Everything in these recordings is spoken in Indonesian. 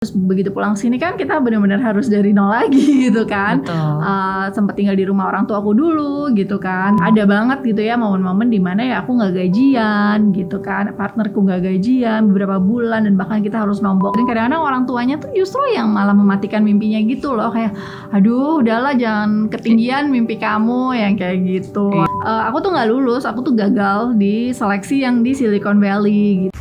Terus begitu pulang sini kan kita benar-benar harus dari nol lagi gitu kan. Sempat tinggal di rumah orang tua aku dulu gitu kan. Ada banget gitu ya momen-momen dimana ya aku nggak gajian gitu kan, partnerku nggak gajian beberapa bulan dan bahkan kita harus nombok. Dan kadang-kadang orang tuanya tuh justru yang malah mematikan mimpinya gitu loh, kayak aduh udahlah jangan ketinggian mimpi kamu yang kayak gitu. Aku tuh nggak lulus, aku tuh gagal di seleksi yang di Silicon Valley gitu.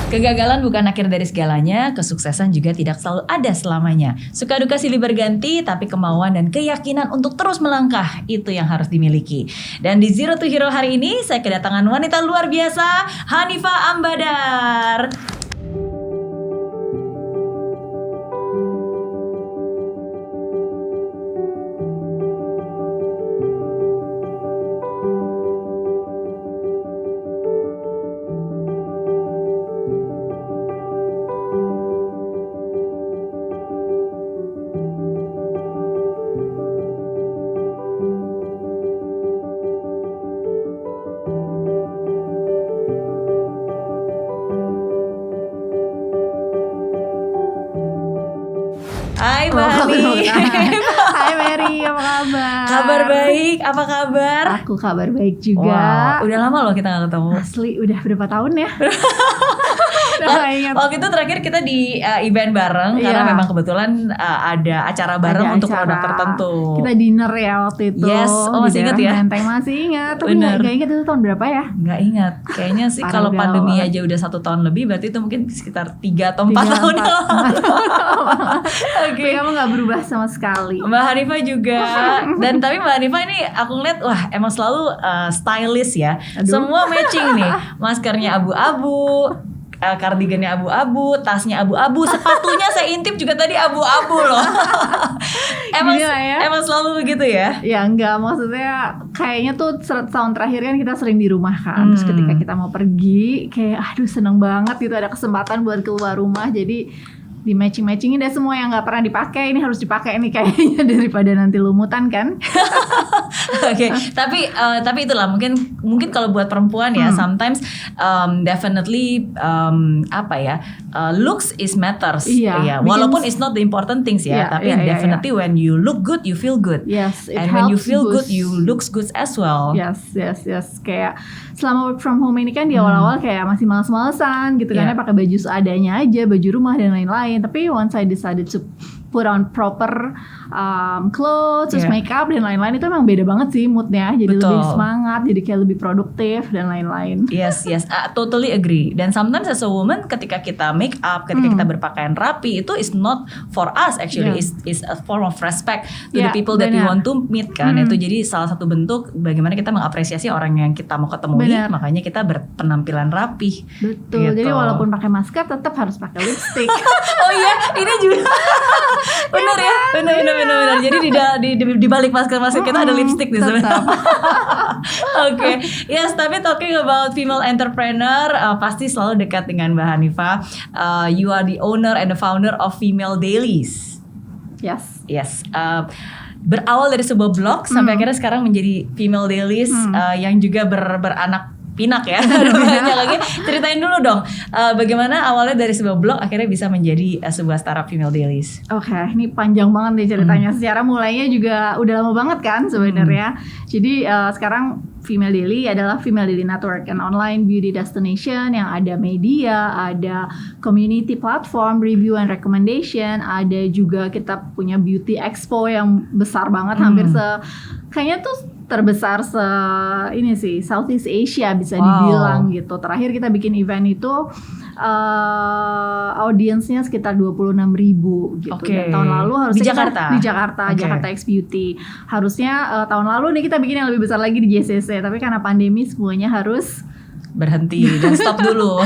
Kegagalan bukan akhir dari segalanya, kesuksesan juga tidak selalu ada selamanya. Suka duka silih berganti, tapi kemauan dan keyakinan untuk terus melangkah, itu yang harus dimiliki. Dan di Zero to Hero hari ini, saya kedatangan wanita luar biasa, Hanifah Ambadar. Hai Mbak Hani. Hai Mary, apa kabar? Kabar baik, apa kabar? Aku kabar baik juga. Wow, udah lama loh kita gak ketemu. Asli, udah berapa tahun ya? Waktu itu terakhir kita di event bareng, karena memang kebetulan ada acara bareng untuk produk tertentu. Kita dinner ya waktu itu. Yes, masih ingat ya? Menteng masih ingat, tapi gak ingat itu tahun berapa ya? Gak ingat, kayaknya sih kalau pandemi aja udah 1 tahun lebih, berarti itu mungkin sekitar 3 atau 4 tahun yang lalu. Oke, kamu gak berubah sama sekali. Mbak Hanifah juga. Dan tapi Mbak Hanifah ini aku ngeliat, wah emang selalu stylish ya. Aduh. Semua matching nih, maskernya abu-abu, kardigannya abu-abu, tasnya abu-abu, sepatunya saya intip juga tadi abu-abu loh. Emang selalu begitu ya? Ya enggak, maksudnya kayaknya tuh tahun terakhir kan kita sering di rumah kan. Terus ketika kita mau pergi kayak aduh seneng banget gitu ada kesempatan buat keluar rumah, jadi di matching-matchingin deh semua yang nggak pernah dipakai, ini harus dipakai nih kayaknya daripada nanti lumutan kan. Oke, tapi itulah mungkin kalau buat perempuan ya sometimes definitely looks is matters ya. Walaupun it's not the important things ya, tapi definitely when you look good you feel good. Yes, and when you feel good you looks good as well. Yes. Kayak selama work from home ini kan di awal-awal kayak masih males-malesan gitu kan ya, pakai baju seadanya aja, baju rumah dan lain-lain. Tapi once I decided to put on proper clothes, terus makeup dan lain-lain, itu emang beda banget sih moodnya. Jadi lebih semangat, jadi kayak lebih produktif dan lain-lain. Yes, totally agree. Dan sometimes as a woman, ketika kita make up, ketika kita berpakaian rapi, itu is not for us actually, is a form of respect to the people that we want to meet kan. Itu jadi salah satu bentuk bagaimana kita mengapresiasi orang yang kita mau ketemui. Makanya kita berpenampilan rapi. Betul. Gitu. Jadi walaupun pakai masker, tetap harus pakai lipstick. Oh iya, ini juga. Bener ya, bener. Jadi di balik masker kita ada lipstick di sana. Oke, yes. Tapi talking about female entrepreneur, pasti selalu dekat dengan Mbak Hanifah. You are the owner and the founder of Female Dailies. Yes. Berawal dari sebuah blog sampai akhirnya sekarang menjadi Female Dailies yang juga beranak pinak ya. Banyak lagi. Ceritain dulu dong, bagaimana awalnya dari sebuah blog akhirnya bisa menjadi sebuah startup Female Dailies. Oke, ini panjang banget nih ceritanya. Secara mulainya juga udah lama banget kan sebenarnya. Jadi sekarang Female Daily adalah Female Daily Network, an online beauty destination yang ada media, ada community platform, review and recommendation, ada juga kita punya beauty expo yang besar banget, hampir kayaknya tuh terbesar ini sih Southeast Asia bisa dibilang gitu. Terakhir kita bikin event itu audiensnya sekitar 26,000 gitu. Dan tahun lalu harusnya di Jakarta X Beauty. Harusnya tahun lalu nih kita bikin yang lebih besar lagi di JCC, tapi karena pandemi semuanya harus berhenti dan stop dulu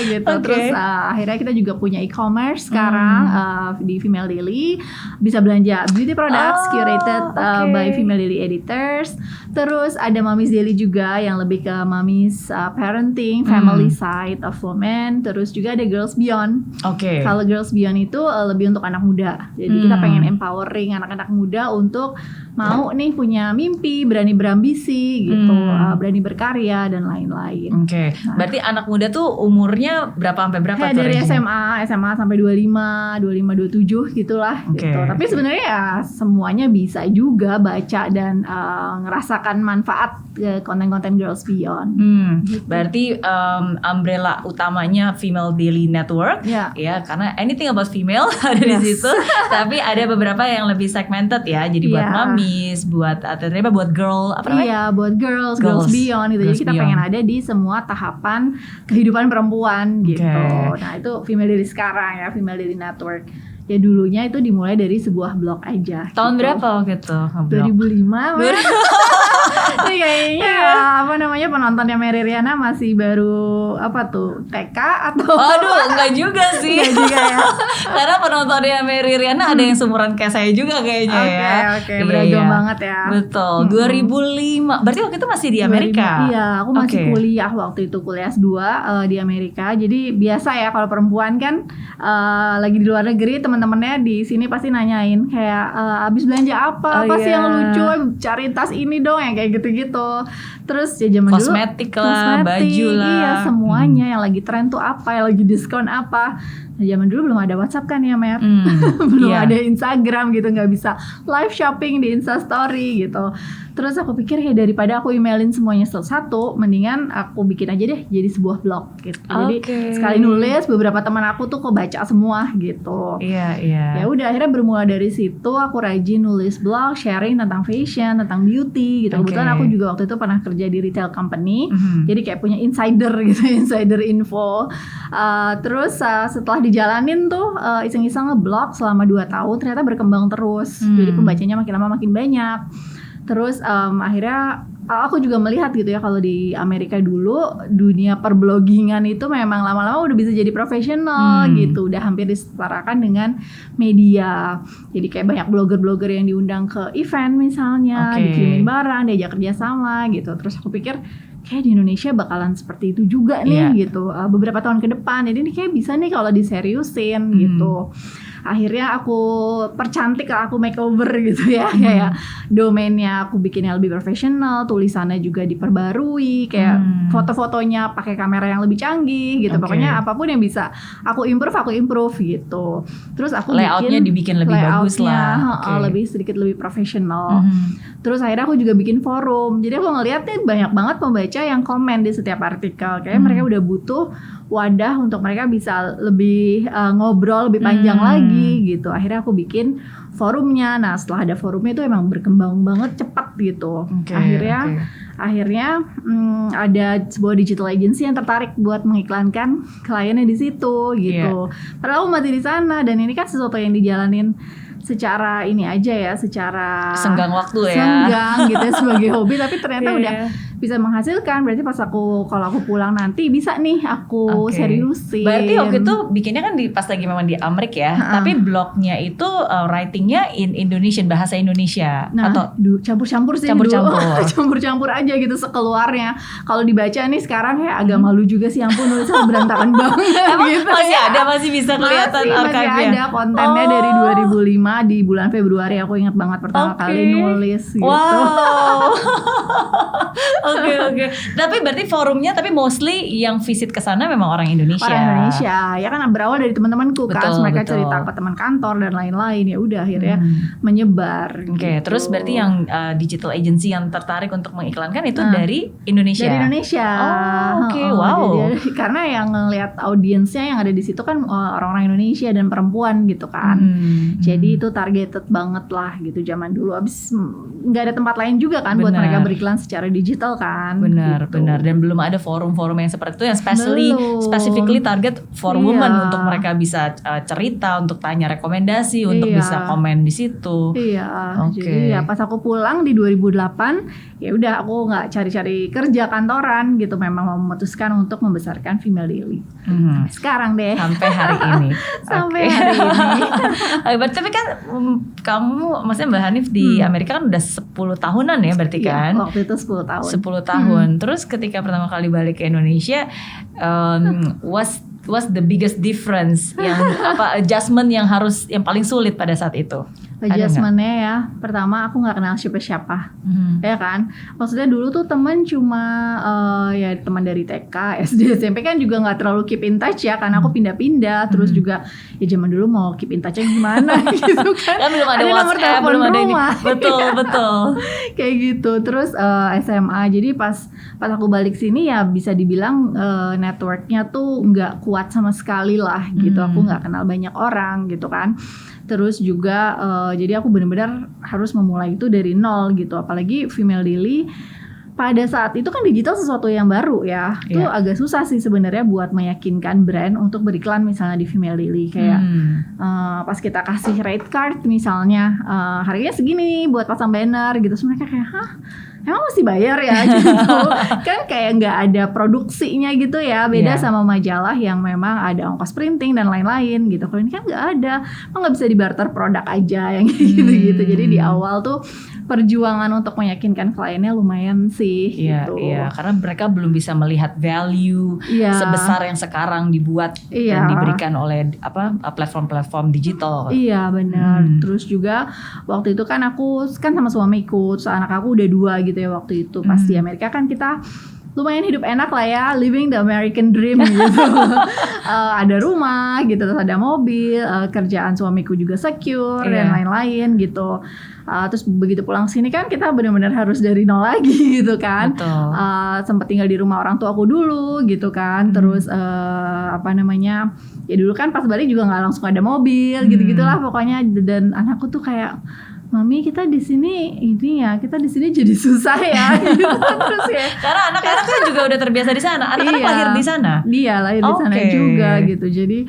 gitu. Terus akhirnya kita juga punya e-commerce sekarang di Female Daily, bisa belanja beauty products curated by Female Daily editors. Terus ada Mommy's Daily juga yang lebih ke mommy's parenting, family side of women. Terus juga ada Girls Beyond. Kalau Girls Beyond itu lebih untuk anak muda. Jadi kita pengen empowering anak-anak muda untuk mau nih punya mimpi, berani berambisi gitu, berani berkarya dan lain-lain. Berarti anak muda tuh umurnya berapa sampai berapa Kayak tuh dari range-nya? SMA sampai 25, 27 gitulah Oke. gitu. Tapi sebenarnya ya semuanya bisa juga baca dan ngerasakan manfaat konten-konten Girls Beyond. Berarti umbrella utamanya Female Daily Network, Ya. ya karena anything about female ada di situ. Tapi ada beberapa yang lebih segmented ya, jadi buat Iya. mamis, buat ternyata buat girl, apa namanya? Iya, buat Girls Beyond gitu. Girls Jadi kita Beyond. pengen ada di semua tahapan kehidupan perempuan gitu. Oke. Nah, itu Female Daily sekarang ya, Female Daily Network. Ya dulunya itu dimulai dari sebuah blog aja. Tahun gitu. berapa waktu itu? 2005. Ini kayaknya apa namanya penontonnya Mary Riana masih baru apa tuh TK atau Waduh, enggak juga sih. Enggak juga ya. Karena penontonnya Mary Riana ada yang seumuran kayak saya juga kayaknya ya. Oke, Iya, beragam iya. banget ya. Betul. 2005. Berarti waktu itu masih di Amerika. 2005, iya, aku masih Oke. kuliah waktu itu, kuliah S2 di Amerika. Jadi biasa ya kalau perempuan kan lagi di luar negeri, teman-temannya di sini pasti nanyain kayak abis belanja apa sih yang lucu, cari tas ini dong yang kayak gitu-gitu. Terus ya zaman Kosmetik dulu lah, baju lah. iya semuanya yang lagi tren tuh apa, yang lagi diskon apa. Nah, zaman dulu belum ada WhatsApp kan ya, Mer. Belum iya. ada Instagram gitu, nggak bisa live shopping di Instastory gitu. Terus aku pikir ya daripada aku emailin semuanya satu-satu, mendingan aku bikin aja deh jadi sebuah blog gitu. Jadi Oke. sekali nulis beberapa teman aku tuh kok baca semua gitu. Iya, iya. Ya udah akhirnya bermula dari situ aku rajin nulis blog, sharing tentang fashion, tentang beauty gitu. Oke. Kebetulan aku juga waktu itu pernah kerja di retail company. Mhm. Jadi kayak punya insider gitu, insider info. Terus setelah dijalanin tuh iseng-iseng ngeblog selama 2 tahun, ternyata berkembang terus. Jadi pembacanya makin lama makin banyak. Terus akhirnya aku juga melihat gitu ya, kalau di Amerika dulu dunia perblogingan itu memang lama-lama udah bisa jadi profesional gitu, udah hampir disetarakan dengan media. Jadi kayak banyak blogger-blogger yang diundang ke event misalnya, Oke. dikirimin barang, diajak kerjasama gitu. Terus aku pikir kayak di Indonesia bakalan seperti itu juga nih gitu, beberapa tahun ke depan. Jadi ini kayak bisa nih kalau diseriusin gitu. Akhirnya aku percantik, aku makeover gitu ya, kayak domainnya aku bikin yang lebih profesional, tulisannya juga diperbarui, kayak foto-fotonya pakai kamera yang lebih canggih gitu. Oke. Pokoknya apapun yang bisa aku improve gitu. Terus aku Layoutnya dibikin lebih bagus lah. layoutnya, Oke. lebih sedikit lebih profesional. Terus akhirnya aku juga bikin forum. Jadi aku ngeliat nih banyak banget pembaca yang komen di setiap artikel. Kayaknya mereka udah butuh wadah untuk mereka bisa lebih ngobrol lebih panjang lagi gitu. Akhirnya aku bikin forumnya. Nah setelah ada forumnya itu emang berkembang banget cepat gitu. Oke, Akhirnya ada sebuah digital agency yang tertarik buat mengiklankan kliennya di situ gitu. Padahal aku masih di sana dan ini kan sesuatu yang dijalanin secara ini aja ya, secara Senggang waktu ya. senggang gitu ya, sebagai hobi, tapi ternyata Iya. udah bisa menghasilkan. Berarti pas kalau aku pulang nanti bisa nih aku Oke. seriusin. Berarti waktu itu bikinnya kan pas lagi memang di Amerika ya, tapi blognya itu writingnya in Indonesian, bahasa Indonesia Nah, atau campur-campur sih Campur-campur. dulu. Campur-campur aja gitu sekeluarnya. Kalau dibaca nih sekarang ya agak malu juga sih, ampun nulisnya berantakan banget gitu. masih ya. ada, masih bisa kelihatan Masih archive-nya. ada kontennya dari 2005 di bulan Februari, aku ingat banget pertama kali nulis gitu. Wow. Oke. Tapi berarti forumnya tapi mostly yang visit ke sana memang orang Indonesia. Orang Indonesia ya kan, berawal dari teman-temanku kan, Betul, mereka betul. cerita ke teman kantor dan lain-lain, ya udah akhirnya menyebar. Oke, gitu. terus berarti yang digital agency yang tertarik untuk mengiklankan itu dari Indonesia. Dari Indonesia. Oh, oke, Heeh, wow. jadi karena yang ngelihat audiensnya yang ada di situ kan orang-orang Indonesia dan perempuan gitu kan. Jadi itu targeted banget lah gitu zaman dulu. Abis nggak ada tempat lain juga kan buat Benar. mereka beriklan secara digital kan. Benar, gitu. benar. Dan belum ada forum-forum yang seperti itu yang Belum. specifically target for Iya. women untuk mereka bisa cerita, untuk tanya rekomendasi, untuk Iya. bisa komen di situ. Iya, Oke. jadi ya pas aku pulang di 2008, ya udah aku nggak cari-cari kerja kantoran gitu, memang memutuskan untuk membesarkan Female Daily. Sekarang deh. Sampai hari ini. Sampai Oke. hari ini. Tapi kan kamu, maksudnya Mbak Hanif di Amerika kan udah 10 tahunan ya berarti Iya, kan? waktu itu 10 tahun. 10 tahun. Terus ketika pertama kali balik ke Indonesia, what's the biggest difference yang adjustment yang paling sulit pada saat itu? Adjustmentnya ya, pertama aku nggak kenal siapa-siapa, ya kan. Maksudnya dulu tuh temen cuma ya teman dari TK, SD, SMP kan juga nggak terlalu keep in touch ya, karena aku pindah-pindah. Terus juga ya zaman dulu mau keep in touchnya gimana gitu kan. Kan belum ada WhatsApp, belum ada ini. Betul. Kayak gitu. Terus SMA, jadi pas aku balik sini ya bisa dibilang networknya tuh nggak kuat sama sekali lah gitu. Aku nggak kenal banyak orang gitu kan. Terus juga jadi aku benar-benar harus memulai itu dari nol gitu. Apalagi Female Daily pada saat itu kan digital sesuatu yang baru ya. Itu agak susah sih sebenarnya buat meyakinkan brand untuk beriklan misalnya di Female Daily. Kayak pas kita kasih rate card misalnya harganya segini buat pasang banner gitu. Terus mereka kayak hah? Emang mesti bayar ya gitu. Kan kayak nggak ada produksinya gitu ya. Beda sama majalah yang memang ada ongkos printing dan lain-lain gitu. Kalau ini kan nggak ada. Emang nggak bisa dibarter produk aja yang gitu-gitu. Jadi di awal tuh perjuangan untuk meyakinkan kliennya lumayan sih gitu. Iya, karena mereka belum bisa melihat value sebesar yang sekarang dibuat dan diberikan oleh platform-platform digital. Iya benar. Terus juga waktu itu kan aku sama suamiku, terus anak aku udah 2 gitu ya waktu itu. Pas di Amerika kan kita lumayan hidup enak lah ya, living the American dream gitu. Ada rumah gitu, terus ada mobil, kerjaan suamiku juga secure dan lain-lain gitu. Terus begitu pulang sini kan kita benar-benar harus dari nol lagi gitu kan. Sempat tinggal di rumah orang tua aku dulu gitu kan. Terus ya dulu kan pas balik juga nggak langsung ada mobil gitu-gitulah pokoknya. Dan anakku tuh kayak, Mami kita di sini kita di sini jadi susah ya gitu. Terus ya karena anak-anak kan juga udah terbiasa di sana. Anak-anak lahir di sana. Dia lahir di sana juga gitu. Jadi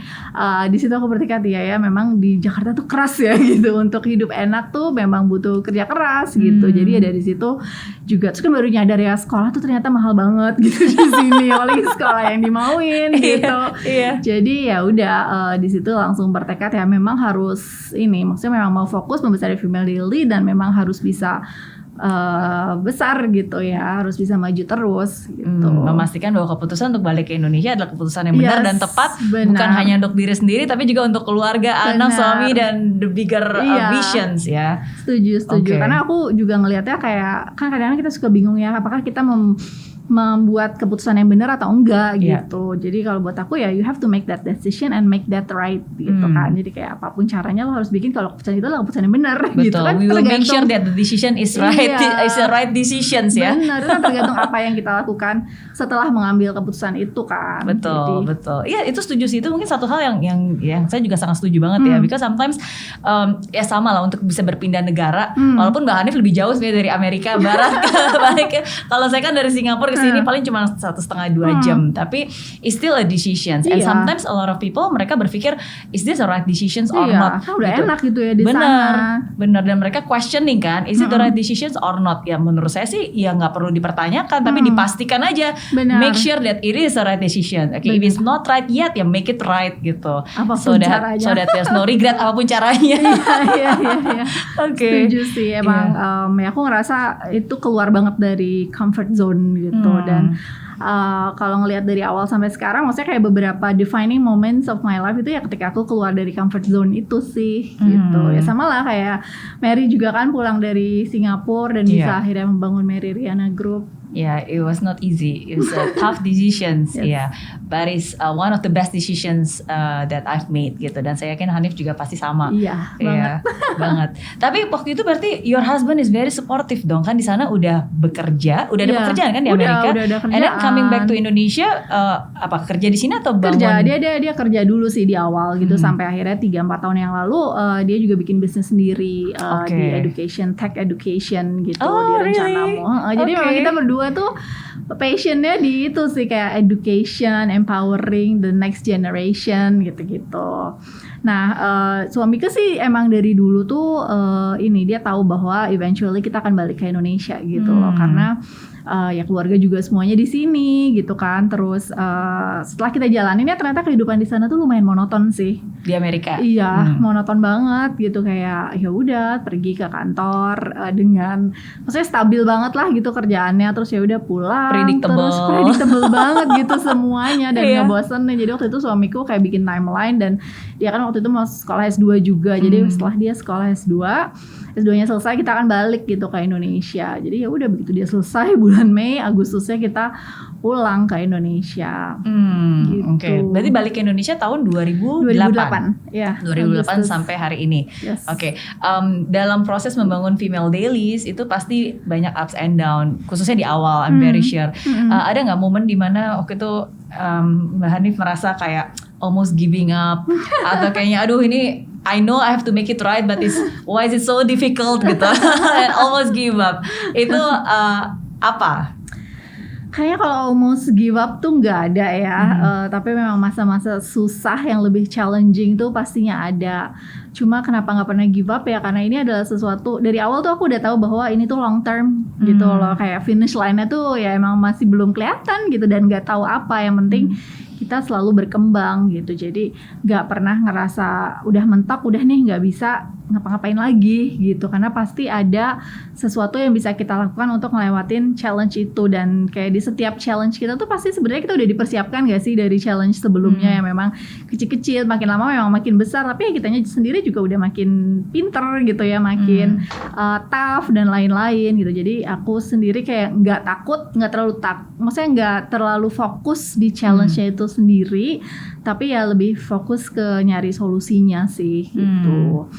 di situ aku bertekad ya memang di Jakarta tuh keras ya gitu. Untuk hidup enak tuh memang butuh kerja keras gitu. Jadi ya dari situ juga terus kan baru nyadar ya sekolah tuh ternyata mahal banget gitu di sini. Apalagi sekolah yang dimauin gitu. Jadi ya udah di situ langsung bertekad ya memang harus maksudnya memang mau fokus membesarkan Female Daily dan memang harus bisa besar gitu ya, harus bisa maju terus gitu. Memastikan bahwa keputusan untuk balik ke Indonesia adalah keputusan yang benar dan tepat, bukan hanya untuk diri sendiri tapi juga untuk keluarga, anak, suami dan the bigger visions ya. Setuju. Karena aku juga ngelihatnya kayak kan kadang-kadang kita suka bingung ya, apakah kita membuat keputusan yang benar atau enggak gitu. Jadi kalau buat aku ya you have to make that decision and make that right gitu kan. Jadi kayak apapun caranya lo harus bikin kalau keputusan itu adalah keputusan yang benar gitu kan. We will make sure that the decision is right, is the right decisions ya. Benar, itu kan tergantung apa yang kita lakukan setelah mengambil keputusan itu kan. Betul. Iya itu setuju sih, itu mungkin satu hal yang saya juga sangat setuju banget ya. Because sometimes ya sama lah untuk bisa berpindah negara. Walaupun Mbak Hanif lebih jauh sebenarnya dari Amerika Barat ke balik. Kalau saya kan dari Singapura sini paling cuma 1,5-2 jam, tapi it's still a decision. And sometimes a lot of people mereka berpikir is this a right decisions or not? Udah gitu. Enak gitu ya di sana. Bener dan mereka questioning kan, is it the right decisions or not? Ya menurut saya sih ya nggak perlu dipertanyakan, tapi dipastikan aja. Make sure that it is a right decision. Okay, if it's not right yet, ya make it right gitu. So that there's no regret apapun caranya. Iya. Setuju sih emang. Ya aku ngerasa itu keluar banget dari comfort zone gitu. Dan kalau ngelihat dari awal sampai sekarang, maksudnya kayak beberapa defining moments of my life itu ya ketika aku keluar dari comfort zone itu sih gitu. Ya sama lah kayak Mary juga kan pulang dari Singapura dan bisa akhirnya membangun Mary Riana Group. It was not easy. It was a tough decisions, but it's one of the best decisions that I've made gitu. Dan saya yakin Hanif juga pasti sama. Banget. Tapi waktu itu berarti your husband is very supportive dong, kan di sana udah bekerja, udah ada pekerjaan kan di Amerika. Udah ada kerjaan. And then coming back to Indonesia, apa kerja di sini atau bangun? Kerja, dia kerja dulu sih di awal gitu sampai akhirnya 3-4 tahun yang lalu dia juga bikin bisnis sendiri di tech education gitu di Rencanamu. Jadi memang kita berdua tuh passionnya di itu sih kayak education, empowering the next generation gitu-gitu. Nah suamiku sih emang dari dulu tuh dia tahu bahwa eventually kita akan balik ke Indonesia gitu loh, karena ya keluarga juga semuanya di sini gitu kan. Terus setelah kita jalanin ya ternyata kehidupan di sana tuh lumayan monoton sih di Amerika. Monoton banget gitu, kayak ya udah pergi ke kantor dengan maksudnya stabil banget lah gitu kerjaannya, terus ya udah pulang terus predictable banget gitu semuanya dan ngebosenin. Jadi waktu itu suamiku kayak bikin timeline dan dia kan waktu itu mau sekolah S2 juga. Jadi setelah dia sekolah S2-nya selesai kita akan balik gitu ke Indonesia. Jadi ya udah begitu dia selesai bulan Mei, Agustusnya kita pulang ke Indonesia. Gitu. Oke. Berarti balik ke Indonesia tahun 2008. Ya. 2008 sampai hari ini. Yes. Oke. Dalam proses membangun Female Dailies itu pasti banyak ups and down, khususnya di awal. I'm very sure. Ada nggak momen dimana waktu itu Mbak Hanif merasa kayak almost giving up atau kayaknya aduh ini I know I have to make it right but why is it so difficult gitu and almost give up itu apa? Kayaknya kalau almost give up tuh nggak ada ya, tapi memang masa-masa susah yang lebih challenging tuh pastinya ada. Cuma kenapa nggak pernah give up ya karena ini adalah sesuatu dari awal tuh aku udah tahu bahwa ini tuh long term gitu loh, kayak finish line-nya tuh ya emang masih belum kelihatan gitu dan nggak tahu apa, yang penting kita selalu berkembang gitu. Jadi nggak pernah ngerasa udah mentok, udah nih nggak bisa ngapa-ngapain lagi gitu, karena pasti ada sesuatu yang bisa kita lakukan untuk ngelewatin challenge itu. Dan kayak di setiap challenge kita tuh pasti sebenarnya kita udah dipersiapkan gak sih dari challenge sebelumnya yang memang kecil-kecil, makin lama memang makin besar, tapi ya kitanya sendiri juga udah makin pinter gitu ya, makin tough dan lain-lain gitu. Jadi aku sendiri kayak nggak takut, nggak terlalu maksudnya nggak terlalu fokus di challenge-nya itu sendiri, tapi ya lebih fokus ke nyari solusinya sih gitu.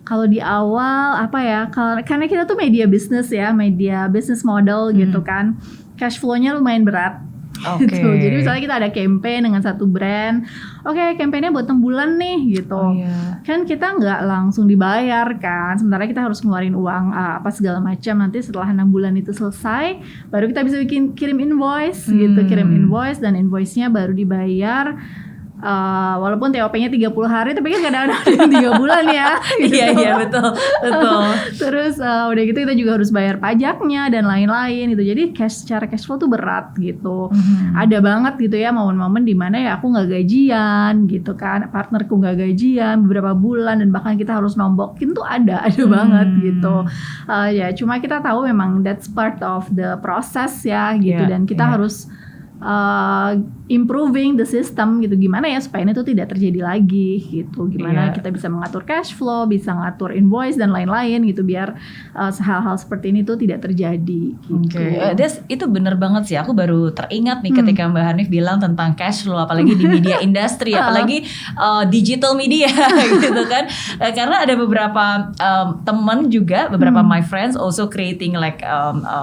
Kalau di awal apa ya, karena kita tuh media business ya, media business model gitu kan, cash flow-nya lumayan berat. Gitu. Jadi misalnya kita ada campaign dengan satu brand, campaignnya buat 6 bulan nih gitu, kan kita nggak langsung dibayar kan, sementara kita harus ngeluarin uang apa segala macam. Nanti setelah 6 bulan itu selesai, baru kita bisa kirim invoice gitu, kirim invoice dan invoice-nya baru dibayar. Walaupun TOP-nya 30 hari, tapi kan kadang-kadang 3 bulan ya gitu. Iya betul. Terus udah gitu kita juga harus bayar pajaknya dan lain-lain gitu. Jadi secara cash flow tuh berat gitu. Ada banget gitu ya momen-momen dimana ya aku gak gajian gitu kan, partnerku gak gajian beberapa bulan, dan bahkan kita harus nombokin tuh ada banget gitu. Ya cuma kita tahu memang that's part of the process ya gitu, dan kita harus improving the system gitu, gimana ya supaya ini tuh tidak terjadi lagi gitu, gimana kita bisa mengatur cash flow, bisa ngatur invoice dan lain-lain gitu, biar hal-hal seperti ini tuh tidak terjadi gitu. Itu bener banget sih, aku baru teringat nih ketika Mbak Hanif bilang tentang cash flow, apalagi di media industry, apalagi digital media gitu kan, karena ada beberapa teman juga, beberapa my friends also creating like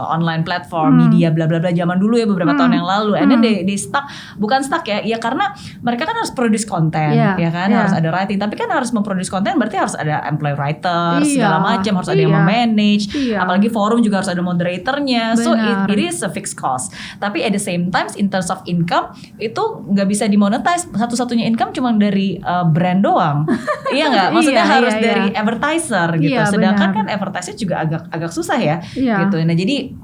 online platform, media bla bla bla zaman dulu ya, beberapa tahun yang lalu. And then they stuck, bukan stuck ya karena mereka kan harus produce konten, ya kan, harus ada writing, tapi kan harus memproduce konten berarti harus ada employee writer, segala macam, harus ada yang memanage, apalagi forum juga harus ada moderatornya. So it is a fixed cost. Tapi at the same time in terms of income itu nggak bisa dimonetize, satu-satunya income cuma dari brand doang. Iya nggak? Maksudnya harus dari advertiser gitu. Sedangkan kan advertiser juga agak susah ya gitu. Nah jadi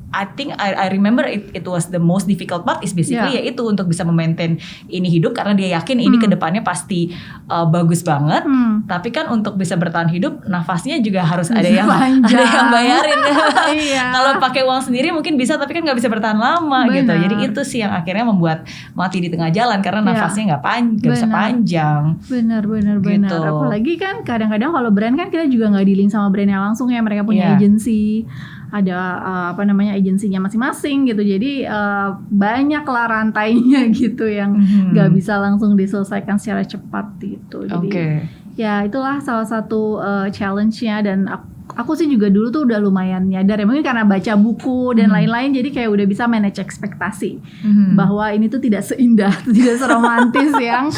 I think I remember it was the most difficult part is basically yaitu untuk bisa memaintain ini hidup, karena dia yakin ini kedepannya pasti bagus banget. Tapi kan untuk bisa bertahan hidup nafasnya juga harus ada yang bayarin. Kalau pakai uang sendiri mungkin bisa, tapi kan nggak bisa bertahan lama gitu. Jadi itu sih yang akhirnya membuat mati di tengah jalan karena nafasnya nggak bisa panjang. Benar. Gitu. Apalagi kan kadang-kadang kalau brand kan kita juga nggak dealing sama brandnya langsung ya, mereka punya agency, ada agensinya masing-masing gitu. Jadi banyak lah rantainya gitu yang nggak bisa langsung diselesaikan secara cepat gitu. Jadi ya itulah salah satu challenge-nya. Dan aku sih juga dulu tuh udah lumayan nyadar ya, mungkin karena baca buku dan lain-lain, jadi kayak udah bisa manage ekspektasi bahwa ini tuh tidak seindah, tidak seromantis yang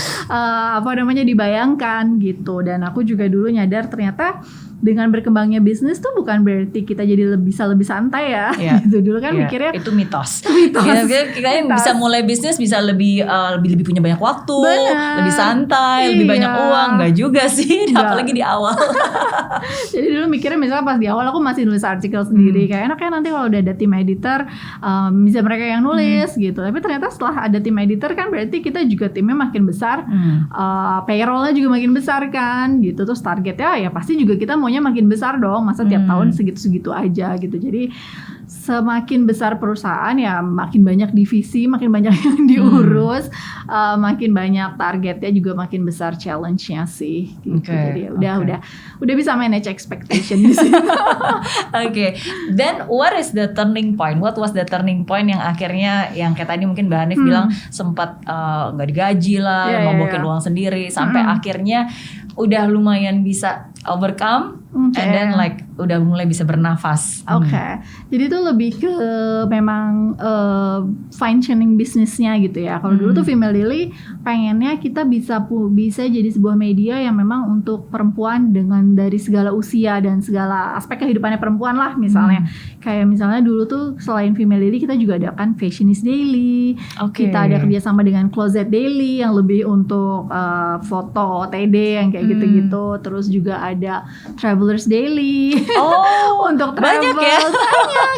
dibayangkan gitu. Dan aku juga dulu nyadar ternyata dengan berkembangnya bisnis tuh bukan berarti kita jadi bisa lebih santai ya. Gitu. Dulu kan mikirnya itu mitos. Kita bisa mulai bisnis bisa lebih punya banyak waktu, lebih santai, lebih banyak uang. Enggak juga sih, apalagi di awal. Jadi dulu mikirnya misalnya pas di awal aku masih nulis artikel sendiri, kayak enaknya nanti kalau udah ada tim editor bisa mereka yang nulis gitu. Tapi ternyata setelah ada tim editor kan berarti kita juga timnya makin besar, payroll-nya juga makin besar kan gitu. Terus targetnya ya pasti juga kita maunya makin besar dong, masa tiap tahun segitu-segitu aja gitu. Jadi semakin besar perusahaan ya makin banyak divisi, makin banyak yang diurus, makin banyak targetnya juga makin besar challenge-nya sih. Gitu. Jadi udah bisa manage expectation di situ. Oke. Then what is the turning point? What was the turning point yang akhirnya yang kayak tadi mungkin Mbak Hanif bilang sempat nggak digaji lah, ngomongin uang sendiri sampai akhirnya udah lumayan bisa overcome and then like udah mulai bisa bernafas. Jadi itu lebih ke memang fine tuning bisnisnya gitu ya. Kalau dulu tuh Female Daily pengennya kita bisa jadi sebuah media yang memang untuk perempuan dengan dari segala usia dan segala aspek kehidupannya perempuan lah misalnya. Kayak misalnya dulu tuh selain Female Daily kita juga ada kan Fashionist Daily. Kita ada kerjasama dengan Closet Daily yang lebih untuk foto OTD yang kayak gitu-gitu. Terus juga ada Travelers Daily. Untuk travel. Banyak ya?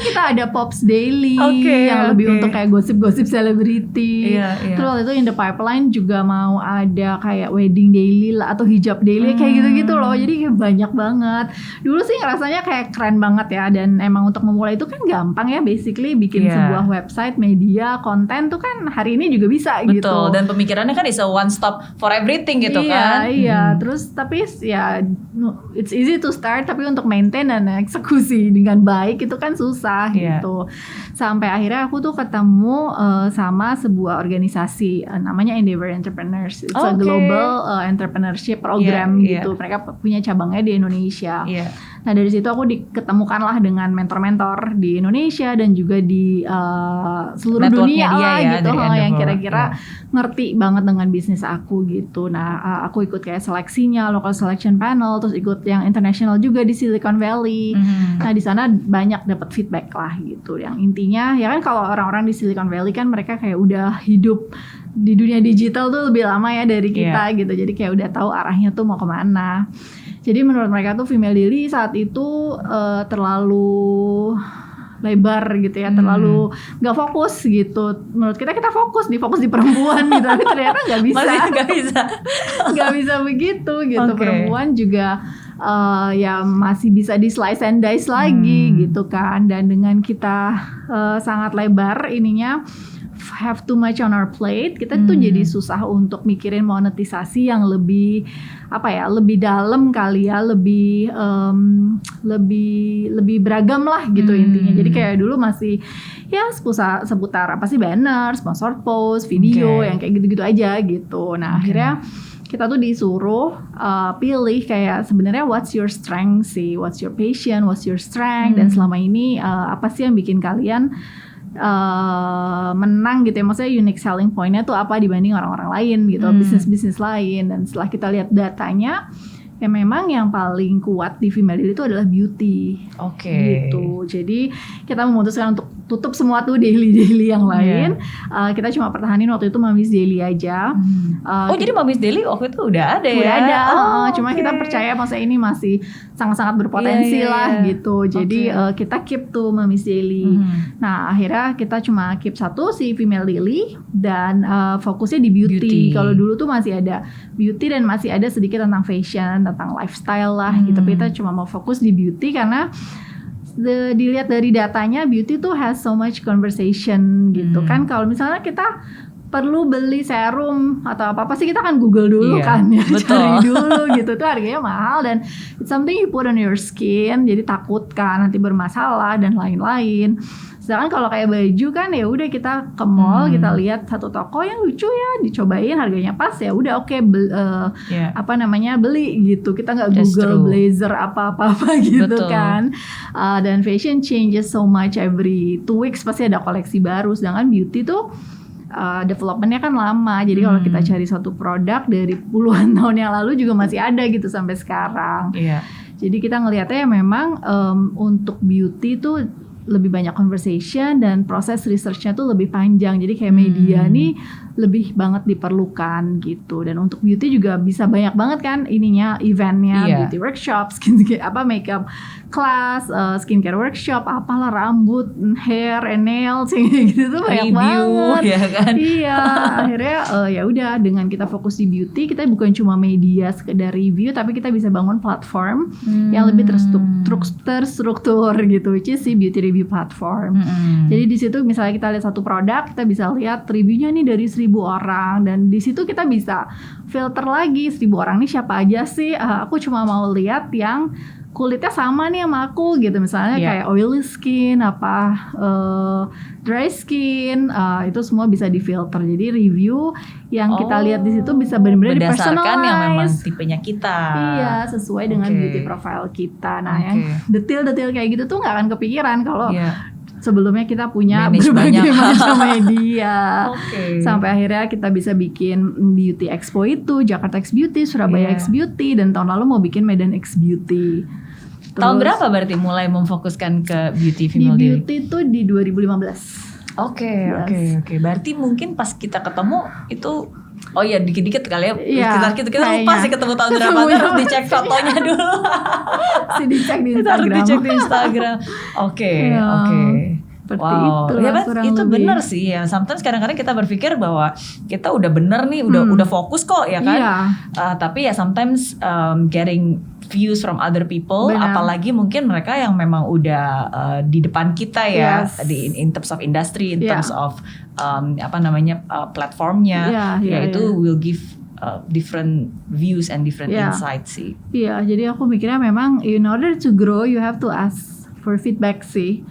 Kita ada Pops Daily yang lebih untuk kayak gosip-gosip selebriti. Terus waktu itu in the pipeline juga mau ada kayak Wedding Daily lah atau Hijab Daily kayak gitu-gitu loh. Jadi kayak banyak banget. Dulu sih ngerasanya kayak keren banget ya. Dan emang untuk memulai itu kan gampang ya. Basically bikin sebuah website, media, konten tuh kan hari ini juga bisa gitu. Betul. Dan pemikirannya kan is a one stop for everything gitu kan. Terus tapi ya it's easy to start tapi untuk maintain dan eksekusi dengan baik itu kan susah gitu. Sampai akhirnya aku tuh ketemu sama sebuah organisasi namanya Endeavor Entrepreneurs. It's a global entrepreneurship program gitu. Mereka punya cabangnya di Indonesia. Nah dari situ aku ketemukanlah dengan mentor-mentor di Indonesia dan juga di seluruh network dunia lah gitu yang kira-kira ngerti banget dengan bisnis aku gitu. Nah aku ikut kayak seleksinya, local selection panel, terus ikut yang international juga di Silicon Valley. Nah di sana banyak dapat feedback lah gitu. Yang intinya ya kan kalau orang-orang di Silicon Valley kan mereka kayak udah hidup di dunia digital tuh lebih lama ya dari kita gitu. Jadi kayak udah tahu arahnya tuh mau kemana. Jadi menurut mereka tuh Female Daily saat itu terlalu lebar gitu ya, terlalu nggak fokus gitu. Menurut kita fokus di perempuan gitu, tapi ternyata nggak bisa. Nggak bisa begitu gitu. Perempuan juga ya masih bisa di slice and dice lagi gitu kan. Dan dengan kita sangat lebar ininya, have too much on our plate, kita tuh jadi susah untuk mikirin monetisasi yang lebih lebih dalam kali ya, lebih beragam lah gitu intinya. Jadi kayak dulu masih ya seputar apa sih, banner, sponsor post, video yang kayak gitu-gitu aja gitu. Nah akhirnya kita tuh disuruh pilih kayak sebenarnya what's your strength sih, what's your passion, what's your strength, dan selama ini apa sih yang bikin kalian menang gitu ya, maksudnya unique selling point-nya tuh apa dibanding orang-orang lain gitu, bisnis-bisnis lain. Dan setelah kita lihat datanya ya memang yang paling kuat di Female Daily itu adalah beauty. Gitu. Jadi kita memutuskan untuk tutup semua tuh daily yang lain. Kita cuma pertahanin waktu itu Mommy's Daily aja. Jadi Mommy's Daily waktu itu udah ada ya? Udah ada. Cuma kita percaya maksudnya ini masih sangat-sangat berpotensi lah gitu. Jadi kita keep tuh Mommy's Daily. Nah akhirnya kita cuma keep satu si Female Daily dan fokusnya di beauty. Kalau dulu tuh masih ada beauty dan masih ada sedikit tentang fashion, tentang lifestyle lah gitu. Tapi kita cuma mau fokus di beauty karena dilihat dari datanya beauty tuh has so much conversation gitu kan. Kalau misalnya kita perlu beli serum atau apa sih kita kan Google dulu kan ya, cari dulu gitu, tuh harganya mahal dan it's something you put on your skin, jadi takut kan nanti bermasalah dan lain-lain. Sedangkan kalau kayak baju kan ya udah kita ke mall, kita lihat satu toko yang lucu ya, dicobain harganya pas ya udah beli gitu. Kita nggak Google blazer apa gitu kan. Dan fashion changes so much every 2 weeks pasti ada koleksi baru. Sedangkan beauty tuh developmentnya kan lama. Jadi kalau kita cari suatu produk dari puluhan tahun yang lalu juga masih ada gitu sampai sekarang. Jadi kita ngelihatnya memang untuk beauty tuh lebih banyak conversation dan proses researchnya tuh lebih panjang. Jadi kayak media nih lebih banget diperlukan gitu. Dan untuk beauty juga bisa banyak banget kan ininya, eventnya, beauty workshop, makeup class, skincare workshop, apalah, rambut, hair and nails gitu tuh banyak banget. Ya kan? Iya, akhirnya ya udah dengan kita fokus di beauty, kita bukan cuma media sekedar review, tapi kita bisa bangun platform yang lebih terstruktur gitu, which is si beauty review platform. Jadi di situ misalnya kita lihat satu produk, kita bisa lihat reviewnya nih dari 1.000 orang, dan di situ kita bisa filter lagi 1.000 orang nih siapa aja sih. Aku cuma mau lihat yang kulitnya sama nih sama aku gitu, misalnya kayak oily skin, dry skin, itu semua bisa difilter. Jadi review yang kita lihat di situ bisa benar-benar berdasarkan yang memang tipenya kita. Iya, sesuai dengan beauty profile kita. Nah, yang detail-detail kayak gitu tuh nggak akan kepikiran kalau sebelumnya kita punya berbagai macam media. Sampai akhirnya kita bisa bikin Beauty Expo itu, Jakarta X Beauty, Surabaya X Beauty, dan tahun lalu mau bikin Medan X Beauty. Tahun berapa berarti mulai memfokuskan ke beauty female di beauty itu di 2015. Oke. Berarti mungkin pas kita ketemu itu dikit-dikit kali ya. Kita lupa sih ketemu tahun berapa, harus dicek fotonya dulu. Dicek di Instagram. Harus dicek di Instagram. Oke. Seperti itu itu benar sih ya. Sometimes kadang-kadang kita berpikir bahwa kita udah bener nih, udah fokus kok ya kan. Tapi ya sometimes getting views from other people, apalagi mungkin mereka yang memang udah di depan kita ya, in terms of industry, in terms of platformnya, itu will give different views and different insights sih. Iya, jadi aku mikirnya memang in order to grow you have to ask for feedback sih,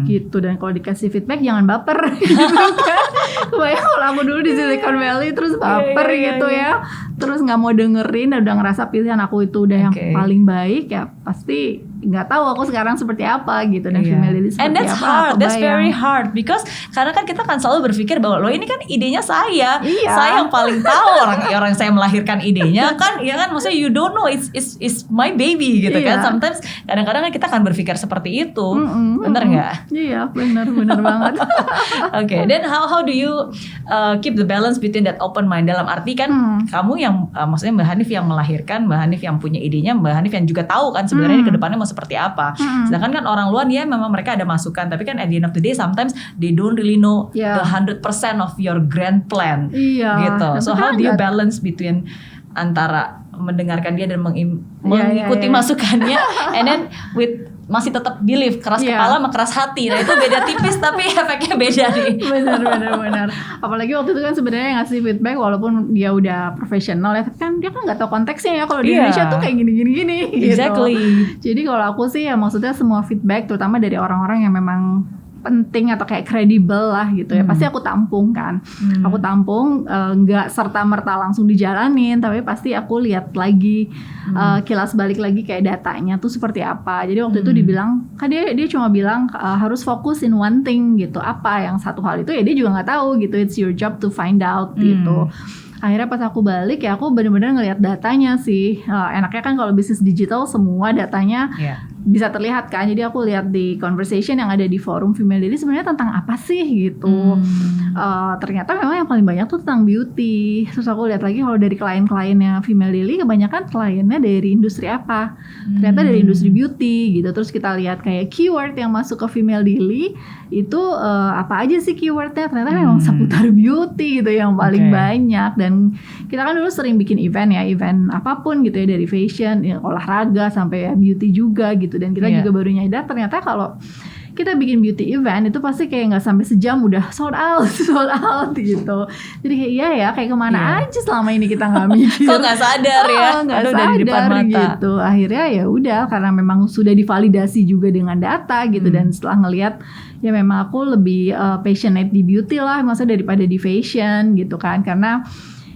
gitu. Dan kalau dikasih feedback jangan baper, gitu kan. Kebayang kalau aku dulu di Silicon Valley terus baper gitu ya, terus nggak mau dengerin dan udah ngerasa pilihan aku itu udah yang paling baik, ya pasti nggak tahu aku sekarang seperti apa gitu, dan female lead seperti apa. And that's hard, that's very hard, because karena kan kita kan selalu berpikir bahwa ini kan idenya saya yang paling tahu, orang saya melahirkan idenya kan, ya kan, maksudnya you don't know, it's my baby gitu kan. Sometimes kadang-kadang kita akan berpikir seperti itu, bener nggak? Iya, bener banget. Then how do you keep the balance between that open mind, dalam arti kan kamu yang maksudnya Mbak Hanif yang melahirkan, Mbak Hanif yang punya idenya, Mbak Hanif yang juga tahu kan sebenarnya ke depannya mau seperti apa. Sedangkan kan orang luar memang mereka ada masukan, tapi kan at the end of the day sometimes they don't really know the 100% of your grand plan gitu. So how do you balance between antara mendengarkan dia dan mengikuti masukannya and then with masih tetap believe, keras kepala sama keras hati. Nah itu beda tipis tapi efeknya beda nih. Benar. Apalagi waktu itu kan sebenarnya ngasih feedback walaupun dia udah profesional ya, tapi kan dia kan nggak tahu konteksnya ya. Kalau di Indonesia tuh kayak gini. Exactly. Gitu. Jadi kalau aku sih ya maksudnya semua feedback, terutama dari orang-orang yang memang penting atau kayak kredibel lah gitu ya, pasti aku tampung kan. Aku tampung, nggak serta-merta langsung dijalanin, tapi pasti aku lihat lagi, kilas balik lagi kayak datanya tuh seperti apa. Jadi waktu itu dibilang kan dia cuma bilang harus fokus in one thing gitu. Apa yang satu hal itu ya dia juga nggak tahu gitu. It's your job to find out gitu. Akhirnya pas aku balik ya aku benar-benar ngelihat datanya sih. Enaknya kan kalau bisnis digital semua datanya bisa terlihat kan. Jadi aku lihat di conversation yang ada di forum Female Daily sebenarnya tentang apa sih gitu. Ternyata memang yang paling banyak tuh tentang beauty. Terus aku lihat lagi kalau dari klien-kliennya Female Daily kebanyakan kliennya dari industri apa. Ternyata dari industri beauty gitu. Terus kita lihat kayak keyword yang masuk ke Female Daily itu apa aja sih keywordnya. Ternyata memang seputar beauty gitu yang paling banyak. Dan kita kan dulu sering bikin event apapun gitu ya, dari fashion, olahraga sampai beauty juga gitu. Dan kita juga baru nyadar ternyata kalau kita bikin beauty event itu pasti kayak nggak sampai sejam udah sold out gitu. Jadi kayak kayak kemana aja selama ini kita nggak mikir. Kok nggak sadar ya? Nggak sadar di depan mata gitu. Akhirnya ya udah karena memang sudah divalidasi juga dengan data gitu. Dan setelah ngelihat ya memang aku lebih passionate di beauty lah, maksudnya daripada di fashion gitu kan. Karena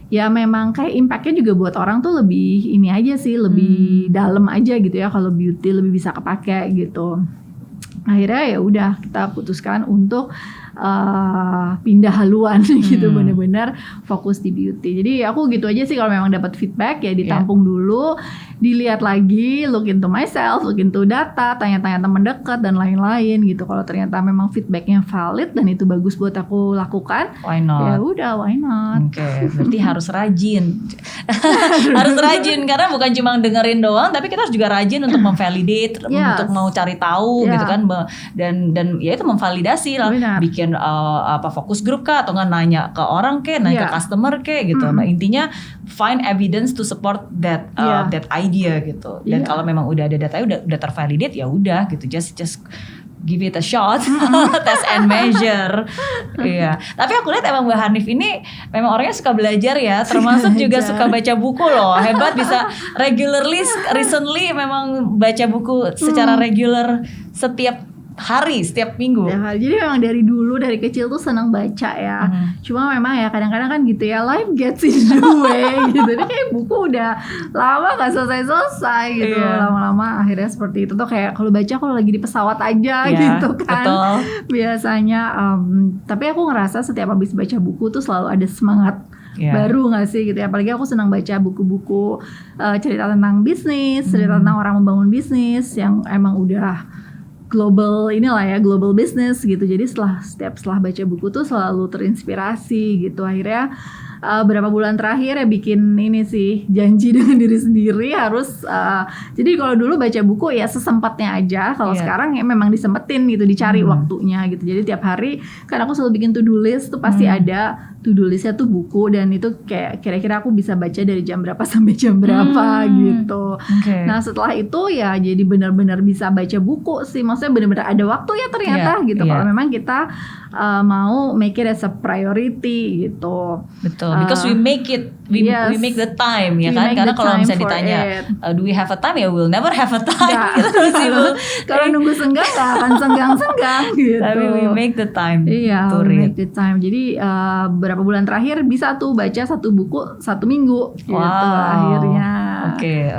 ya memang kayak impactnya juga buat orang tuh lebih ini aja sih, lebih dalam aja gitu ya. Kalau beauty lebih bisa kepake gitu. Akhirnya ya udah kita putuskan untuk pindah haluan gitu, bener-bener fokus di beauty. Jadi aku gitu aja sih, kalau memang dapat feedback ya ditampung dulu, dilihat lagi, look into myself, look into data, tanya-tanya teman dekat dan lain-lain gitu. Kalau ternyata memang feedbacknya valid dan itu bagus buat aku lakukan, why not? Ya udah, why not? Oke, berarti harus rajin. Harus rajin karena bukan cuma dengerin doang, tapi kita harus juga rajin untuk memvalidate, untuk mau cari tahu gitu kan, dan ya itu memvalidasi lah, bikin fokus grup kah, atau nggak nanya ke orang ke, nanya ke customer ke gitu. Nah intinya find evidence to support that idea gitu. Dan kalau memang udah ada datanya, udah tervalidate, ya udah gitu, just give it a shot, test and measure. Iya. Tapi aku lihat emang Mbak Hanif ini memang orangnya suka belajar ya, termasuk juga suka baca buku loh. Hebat bisa recently memang baca buku secara regular setiap hari, setiap minggu. Ya, jadi memang dari dulu, dari kecil tuh senang baca ya. Cuma memang ya kadang-kadang kan gitu ya, life gets in the way gitu. Jadi kayak buku udah lama gak selesai-selesai gitu. Lama-lama akhirnya seperti itu tuh kayak kalau baca kalau lagi di pesawat aja gitu kan. Betul. Biasanya tapi aku ngerasa setiap habis baca buku tuh selalu ada semangat baru gak sih gitu ya. Apalagi aku senang baca buku-buku cerita tentang bisnis, cerita tentang orang membangun bisnis yang emang udah global global business gitu. Jadi setelah baca buku tuh selalu terinspirasi gitu. Akhirnya berapa bulan terakhir ya bikin ini sih, janji dengan diri sendiri harus jadi kalau dulu baca buku ya sesempatnya aja. Kalau sekarang ya memang disempetin gitu, dicari waktunya gitu. Jadi tiap hari kan aku selalu bikin to-do list tuh pasti ada to-do listnya tuh buku, dan itu kayak kira-kira aku bisa baca dari jam berapa sampai jam berapa gitu. Nah setelah itu ya jadi benar-benar bisa baca buku sih, maksudnya benar-benar ada waktu ya ternyata gitu. Kalau memang kita mau make it as a priority gitu. Betul, because we make it, we make the time ya kan. Karena kalau misalnya ditanya do we have a time, ya we'll never have a time gitu sih. Kalau nunggu senggang gak akan senggang-senggang gitu. Tapi we make the time to read. Make the time. Jadi beberapa bulan terakhir bisa tuh baca satu buku 1 minggu gitu akhirnya. Oke.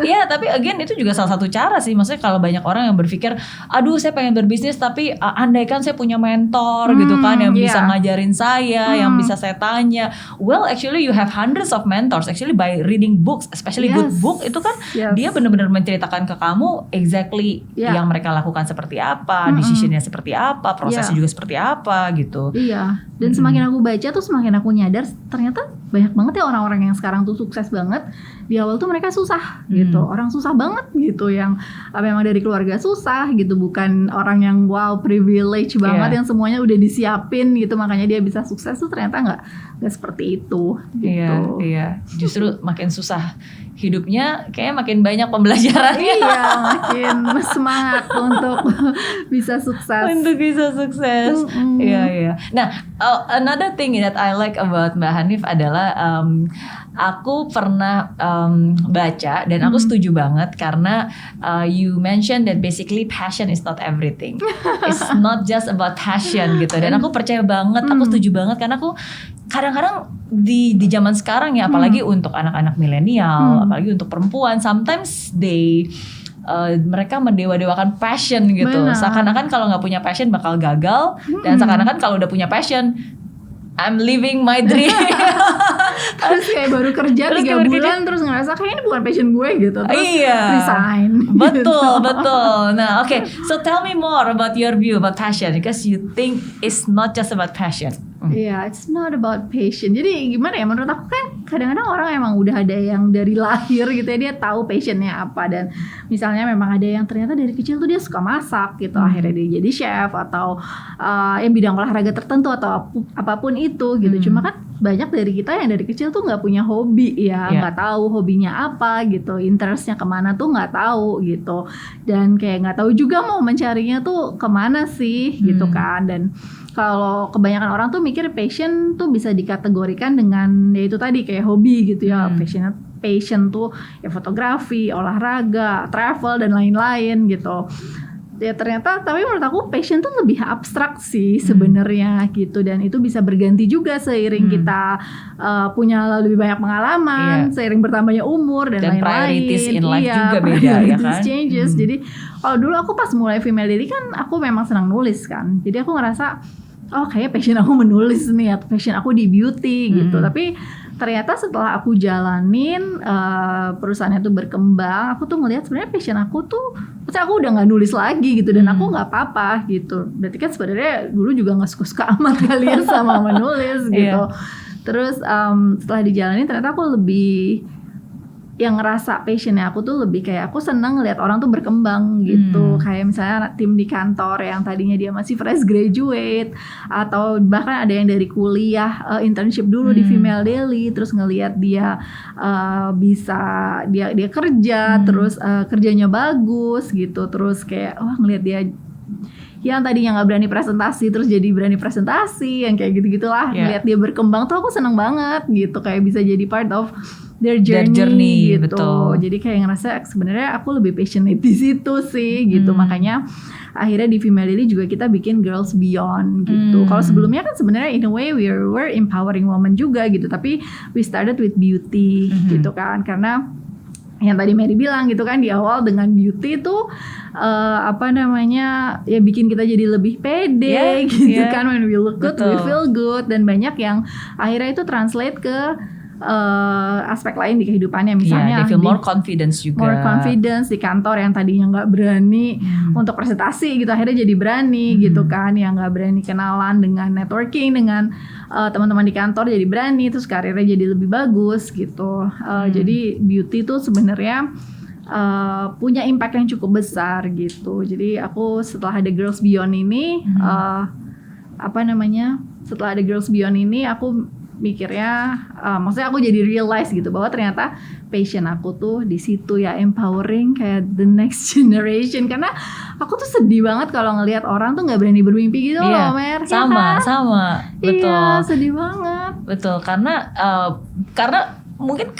Iya, tapi again itu juga salah satu cara sih. Maksudnya kalau banyak orang yang berpikir, aduh saya pengen berbisnis tapi andaikan saya punya mentor gitu kan yang bisa ngajarin saya, yang bisa saya tanya. Well, actually you have hundreds of mentors. Actually by reading books, especially good book, itu kan dia benar-benar menceritakan ke kamu exactly yang mereka lakukan seperti apa, decisionnya seperti apa, prosesnya juga seperti apa gitu. Iya. Dan semakin aku baca tuh semakin aku nyadar ternyata banyak banget ya orang-orang yang sekarang tuh sukses banget. Di awal tuh mereka susah gitu, orang susah banget gitu, yang memang dari keluarga susah gitu, bukan orang yang wow privilege banget yang semuanya udah disiapin gitu makanya dia bisa sukses. Tuh ternyata nggak seperti itu gitu. Iya, justru makin susah hidupnya kayaknya makin banyak pembelajarannya. Iya, makin semangat untuk bisa sukses. Iya. Nah, another thing that I like about Mbak Hanif adalah aku pernah baca dan aku setuju banget karena you mentioned that basically passion is not everything. It's not just about passion gitu. Dan aku percaya banget, aku setuju banget karena aku kadang-kadang di zaman sekarang ya, apalagi untuk anak-anak milenial, apalagi untuk perempuan, sometimes mereka mendewa-dewakan passion gitu. Seakan-akan kalau nggak punya passion bakal gagal, dan seakan-akan kalau udah punya passion, I'm living my dream. Terus kayak baru kerja 3 bulan terus ngerasa kayak ini bukan passion gue gitu, terus resign. Betul. Nah, okay. So tell me more about your view about passion, because you think it's not just about passion. Iya, it's not about passion. Jadi gimana ya, menurut aku kan kadang-kadang orang emang udah ada yang dari lahir gitu ya, dia tahu passionnya apa. Dan misalnya memang ada yang ternyata dari kecil tuh dia suka masak gitu, akhirnya dia jadi chef atau yang bidang olahraga tertentu atau apapun itu gitu. Cuma kan banyak dari kita yang dari kecil tuh nggak punya hobi ya, nggak tahu hobinya apa gitu, interestnya kemana tuh nggak tahu gitu, dan kayak nggak tahu juga mau mencarinya tuh kemana sih gitu kan. Dan kalau kebanyakan orang tuh mikir passion tuh bisa dikategorikan dengan ya itu tadi kayak hobi gitu ya. Passion tuh ya fotografi, olahraga, travel dan lain-lain gitu. Ya ternyata tapi menurut aku passion tuh lebih abstrak sih sebenarnya gitu, dan itu bisa berganti juga seiring kita punya lebih banyak pengalaman, seiring bertambahnya umur dan lain-lain. Priorities in life juga beda ya kan. Changes. Jadi kalau dulu aku pas mulai Female Daily kan aku memang senang nulis kan. Jadi aku ngerasa kayak passion aku menulis nih, atau passion aku di beauty gitu. Tapi ternyata setelah aku jalanin perusahaannya tuh berkembang, aku tuh ngelihat sebenarnya passion aku tuh, maksudnya aku udah nggak nulis lagi gitu, dan aku nggak apa-apa gitu. Berarti kan sebenarnya dulu juga nggak suka-suka amat kali ya sama menulis gitu. Terus setelah dijalanin ternyata aku lebih yang ngerasa passionnya aku tuh lebih kayak aku senang ngeliat orang tuh berkembang gitu. Kayak misalnya tim di kantor yang tadinya dia masih fresh graduate, atau bahkan ada yang dari kuliah internship dulu di Female Daily, terus ngeliat dia bisa dia kerja, terus kerjanya bagus gitu, terus kayak ngeliat dia yang tadinya nggak berani presentasi terus jadi berani presentasi, yang kayak gitu-gitulah. Ngeliat dia berkembang tuh aku seneng banget gitu, kayak bisa jadi part of their journey gitu. Betul. Jadi kayak ngerasa sebenarnya aku lebih passionate di situ sih gitu. Makanya akhirnya di Female Daily juga kita bikin Girls Beyond gitu. Kalau sebelumnya kan sebenarnya in a way we're empowering women juga gitu, tapi we started with beauty gitu kan, karena yang tadi Mary bilang gitu kan di awal, dengan beauty itu ya bikin kita jadi lebih pede gitu kan, when we look good we feel good, dan banyak yang akhirnya itu translate ke aspek lain di kehidupannya, misalnya they feel more confidence juga. More confidence di kantor, yang tadinya nggak berani untuk presentasi gitu akhirnya jadi berani gitu kan, yang nggak berani kenalan dengan networking dengan teman-teman di kantor jadi berani, terus karirnya jadi lebih bagus gitu. Jadi beauty tuh sebenarnya punya impact yang cukup besar gitu. Jadi aku setelah ada Girls Beyond ini setelah ada Girls Beyond ini aku mikirnya, maksudnya aku jadi realize gitu bahwa ternyata passion aku tuh di situ ya, empowering kayak the next generation. Karena aku tuh sedih banget kalau ngelihat orang tuh nggak berani bermimpi gitu loh, Mer. Sama, betul. Iya, sedih banget. Betul, karena mungkin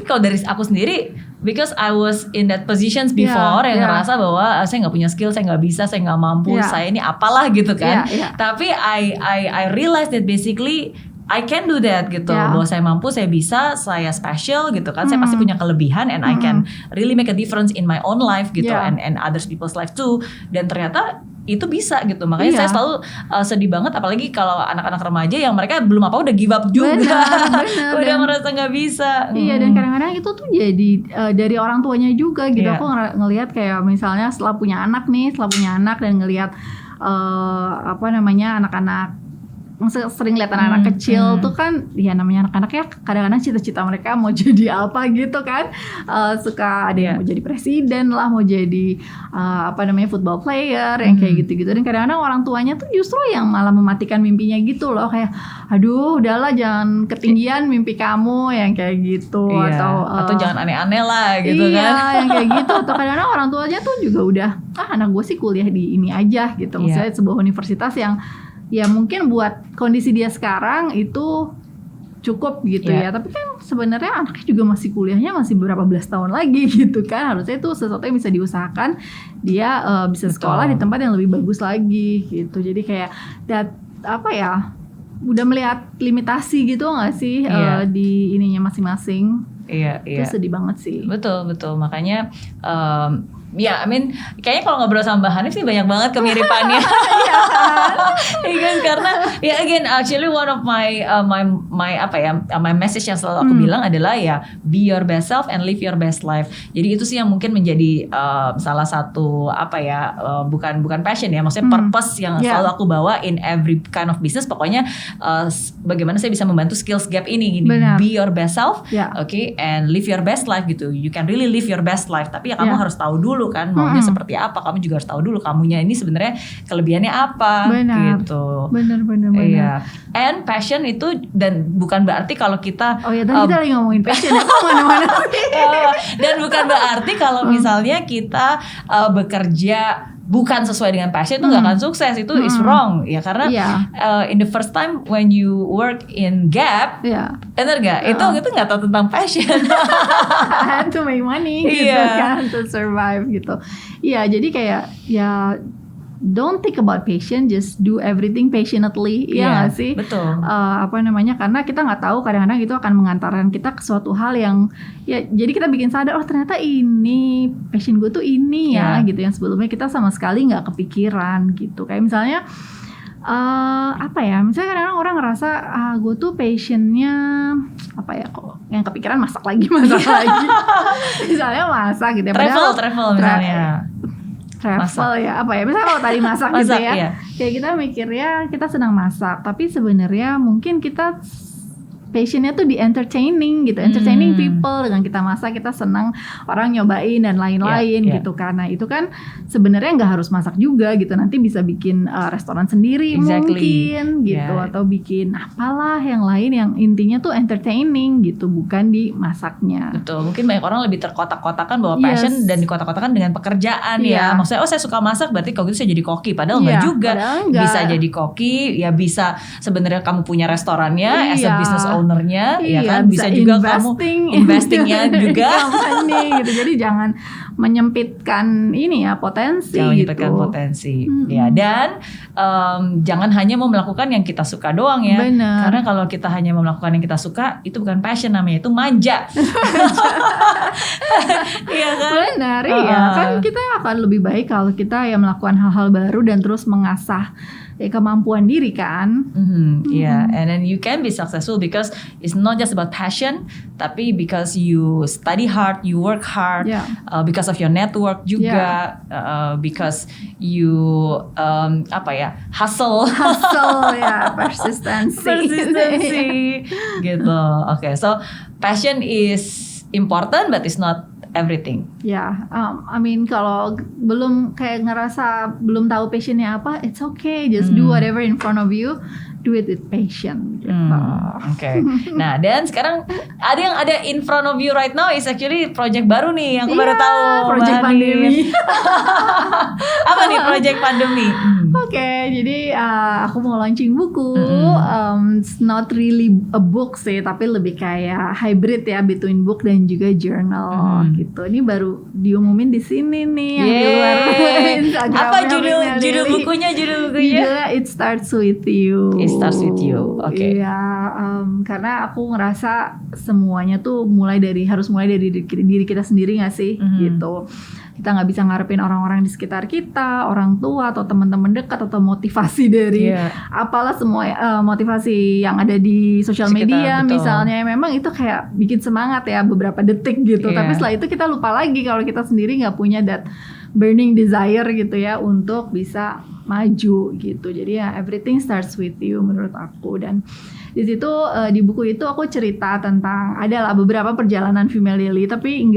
kalau dari aku sendiri, because I was in that positions before, yang ngerasa bahwa saya nggak punya skill, saya nggak bisa, saya nggak mampu, saya ini apalah gitu kan. Tapi I realized that basically I can do that gitu, bahwa saya mampu, saya bisa, saya special gitu kan, saya pasti punya kelebihan, and I can really make a difference in my own life gitu, and others people's life too. Dan ternyata itu bisa gitu, makanya saya selalu sedih banget, apalagi kalau anak-anak remaja yang mereka belum apa udah give up juga, udah merasa nggak bisa. Iya, dan kadang-kadang itu tuh jadi dari orang tuanya juga gitu. Aku ngelihat kayak misalnya setelah punya anak dan ngelihat anak-anak, sering lihat anak-anak kecil tuh kan, ya namanya anak-anak ya kadang-kadang cita-cita mereka mau jadi apa gitu kan, suka ada yang mau jadi presiden lah, mau jadi football player yang kayak gitu-gitu, dan kadang-kadang orang tuanya tuh justru yang malah mematikan mimpinya gitu loh, kayak aduh udahlah jangan ketinggian mimpi kamu yang kayak gitu, atau jangan aneh-aneh lah gitu kan. Iya, yang kayak gitu, atau kadang-kadang orang tuanya tuh juga udah anak gue sih kuliah di ini aja gitu, maksudnya sebuah universitas yang ya mungkin buat kondisi dia sekarang itu cukup gitu ya, tapi kan sebenarnya anaknya juga masih kuliahnya masih berapa belas tahun lagi gitu kan, harusnya itu sesuatu yang bisa diusahakan, dia bisa sekolah di tempat yang lebih bagus lagi gitu. Jadi kayak udah melihat limitasi gitu nggak sih di ininya masing-masing. Itu sedih banget sih. Betul, makanya kayaknya kalau ngobrol sama Mbak Hanif sih banyak banget kemiripannya. Iya kan, karena again actually one of my message yang selalu aku bilang adalah be your best self and live your best life. Jadi itu sih yang mungkin menjadi salah satu bukan passion ya, maksudnya purpose yang selalu aku bawa in every kind of business. Pokoknya bagaimana saya bisa membantu skills gap ini gini. Be your best self, okay, and live your best life gitu. You can really live your best life, tapi kamu harus tahu dulu kan maunya seperti apa. Kamu juga harus tahu dulu kamunya ini sebenarnya kelebihannya apa. Gitu. Benar. Iya. And passion itu, dan bukan berarti kalau kita tadi kita lagi ngomongin passion ya, kemana-mana. Dan bukan berarti kalau misalnya kita bekerja bukan sesuai dengan passion itu nggak akan sukses, itu is wrong ya, karena in the first time when you work in Gap, bener nggak? Itu nggak tahu tentang passion. I had to make money gitu kan, to survive gitu. Iya, jadi kayak don't think about passion, just do everything passionately, ya nggak sih? Betul. Karena kita nggak tahu, kadang-kadang itu akan mengantarkan kita ke suatu hal yang jadi kita bikin sadar, ternyata ini passion gue tuh ini gitu, yang sebelumnya kita sama sekali nggak kepikiran gitu. Kayak misalnya misalnya kadang-kadang orang ngerasa gue tuh passionnya kok yang kepikiran masak lagi misalnya masak gitu ya, travel misalnya. Travel misalnya kalau tadi masak gitu ya, kayak kita mikirnya kita senang masak, tapi sebenarnya mungkin kita passionnya tuh di entertaining gitu, entertaining people. Dengan kita masak kita senang orang nyobain dan lain-lain gitu. Karena itu kan sebenarnya nggak harus masak juga gitu, nanti bisa bikin restoran sendiri mungkin gitu, atau bikin apalah yang lain yang intinya tuh entertaining gitu, bukan di masaknya. Betul, mungkin banyak orang lebih terkotak-kotakan bahwa passion dan dikotak-kotakan dengan pekerjaan ya. Maksudnya saya suka masak berarti kalau gitu saya jadi koki, padahal enggak juga. Bisa jadi koki, ya bisa sebenarnya kamu punya restorannya as a business ownernya, ya kan, bisa juga kamu investingnya juga gitu. Jadi jangan menyempitkan ini ya potensi. Jangan menyempitkan potensi. Ya, dan jangan hanya mau melakukan yang kita suka doang ya. Bener. Karena kalau kita hanya mau melakukan yang kita suka, itu bukan passion namanya, itu manja. Iya kan? Benar, iya. Kan kita akan lebih baik kalau kita ya melakukan hal-hal baru dan terus mengasah kemampuan diri kan. Yeah, and then you can be successful because it's not just about passion, tapi because you study hard, you work hard, because of your network juga, because you hustle ya, persistency gitu. Okay, so passion is important but it's not everything. Ya, I mean kalau belum kayak ngerasa belum tahu passionnya apa, it's okay, just do whatever in front of you, do it with passion. Gitu. Okay. Nah, dan sekarang ada yang ada in front of you right now is actually project baru nih yang aku baru tahu. Project pandemi. Apa nih project pandemi? Oke, jadi aku mau launching buku. It's not really a book sih, tapi lebih kayak hybrid ya, between book dan juga journal gitu. Ini baru diumumin di sini nih yang di luar Instagram. Apa judul bukunya? Judulnya It Starts With You. It Starts With You. Oke. Iya, karena aku ngerasa semuanya tuh harus mulai dari diri kita sendiri nggak sih gitu. Kita nggak bisa ngarepin orang-orang di sekitar kita, orang tua atau teman-teman dekat atau motivasi dari apalah semua motivasi yang ada di sosial media misalnya, memang itu kayak bikin semangat ya beberapa detik gitu. Tapi setelah itu kita lupa lagi kalau kita sendiri nggak punya that burning desire gitu ya untuk bisa maju gitu. Jadi ya everything starts with you menurut aku. Dan di situ di buku itu aku cerita tentang adalah beberapa perjalanan Female Lily, tapi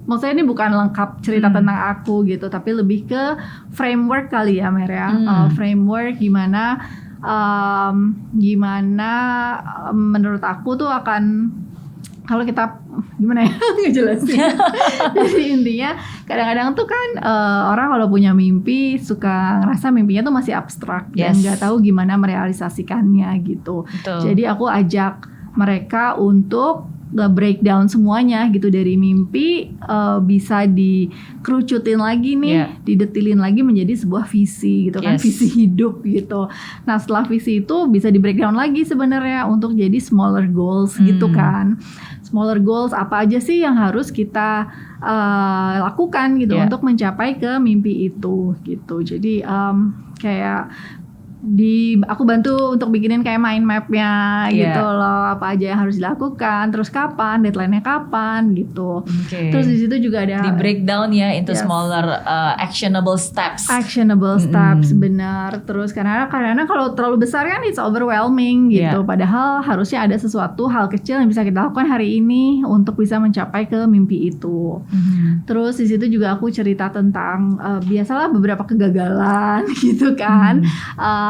maksudnya ini bukan lengkap cerita tentang aku gitu, tapi lebih ke framework kali ya Mer ya. Framework gimana menurut aku tuh akan, kalau kita gimana ya ngejelasin. Jadi intinya kadang-kadang tuh kan orang kalau punya mimpi suka ngerasa mimpinya tuh masih abstrak dan nggak tahu gimana merealisasikannya gitu. Jadi aku ajak mereka untuk breakdown semuanya gitu, dari mimpi bisa dikerucutin lagi nih, didetilin lagi menjadi sebuah visi gitu kan, visi hidup gitu. Nah setelah visi itu bisa di breakdown lagi sebenarnya untuk jadi smaller goals gitu kan. Smaller goals apa aja sih yang harus kita lakukan gitu untuk mencapai ke mimpi itu gitu. Jadi kayak aku bantu untuk bikinin kayak mind mapnya gitu loh, apa aja yang harus dilakukan, terus kapan, deadline-nya kapan gitu. Terus di situ juga ada di breakdown ya into smaller actionable steps. Benar. Terus karena kalau terlalu besar kan it's overwhelming gitu. Padahal harusnya ada sesuatu hal kecil yang bisa kita lakukan hari ini untuk bisa mencapai ke mimpi itu. Terus di situ juga aku cerita tentang biasalah beberapa kegagalan gitu kan.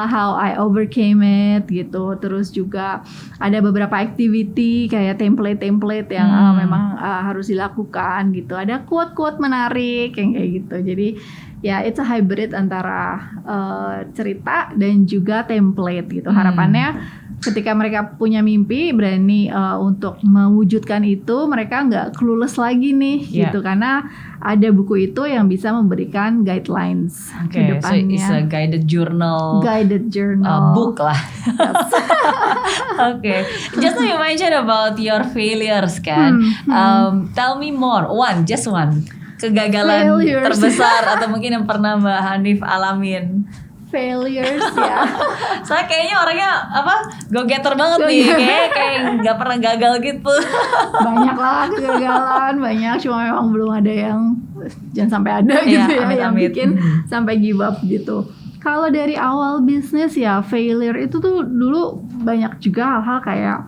How I overcame it gitu. Terus juga ada beberapa activity kayak template yang memang harus dilakukan gitu. Ada quote-quote menarik yang kayak gitu. Jadi ya it's a hybrid antara cerita dan juga template gitu. Harapannya ketika mereka punya mimpi, berani untuk mewujudkan itu, mereka nggak clueless lagi nih gitu, karena ada buku itu yang bisa memberikan guidelines ke depannya. So it's a guided journal book lah. Okay. Just now you mentioned about your failures kan. Tell me more. Just one kegagalan terbesar atau mungkin yang pernah Mbak Hanif alamin. Failures ya. Saya kayaknya orangnya go getter banget nih, kayak nggak pernah gagal gitu. Banyak lah kegagalan, banyak, cuma memang belum ada yang jangan sampai ada gitu yang bikin sampai give up gitu. Kalau dari awal bisnis ya failure itu tuh dulu banyak juga hal-hal kayak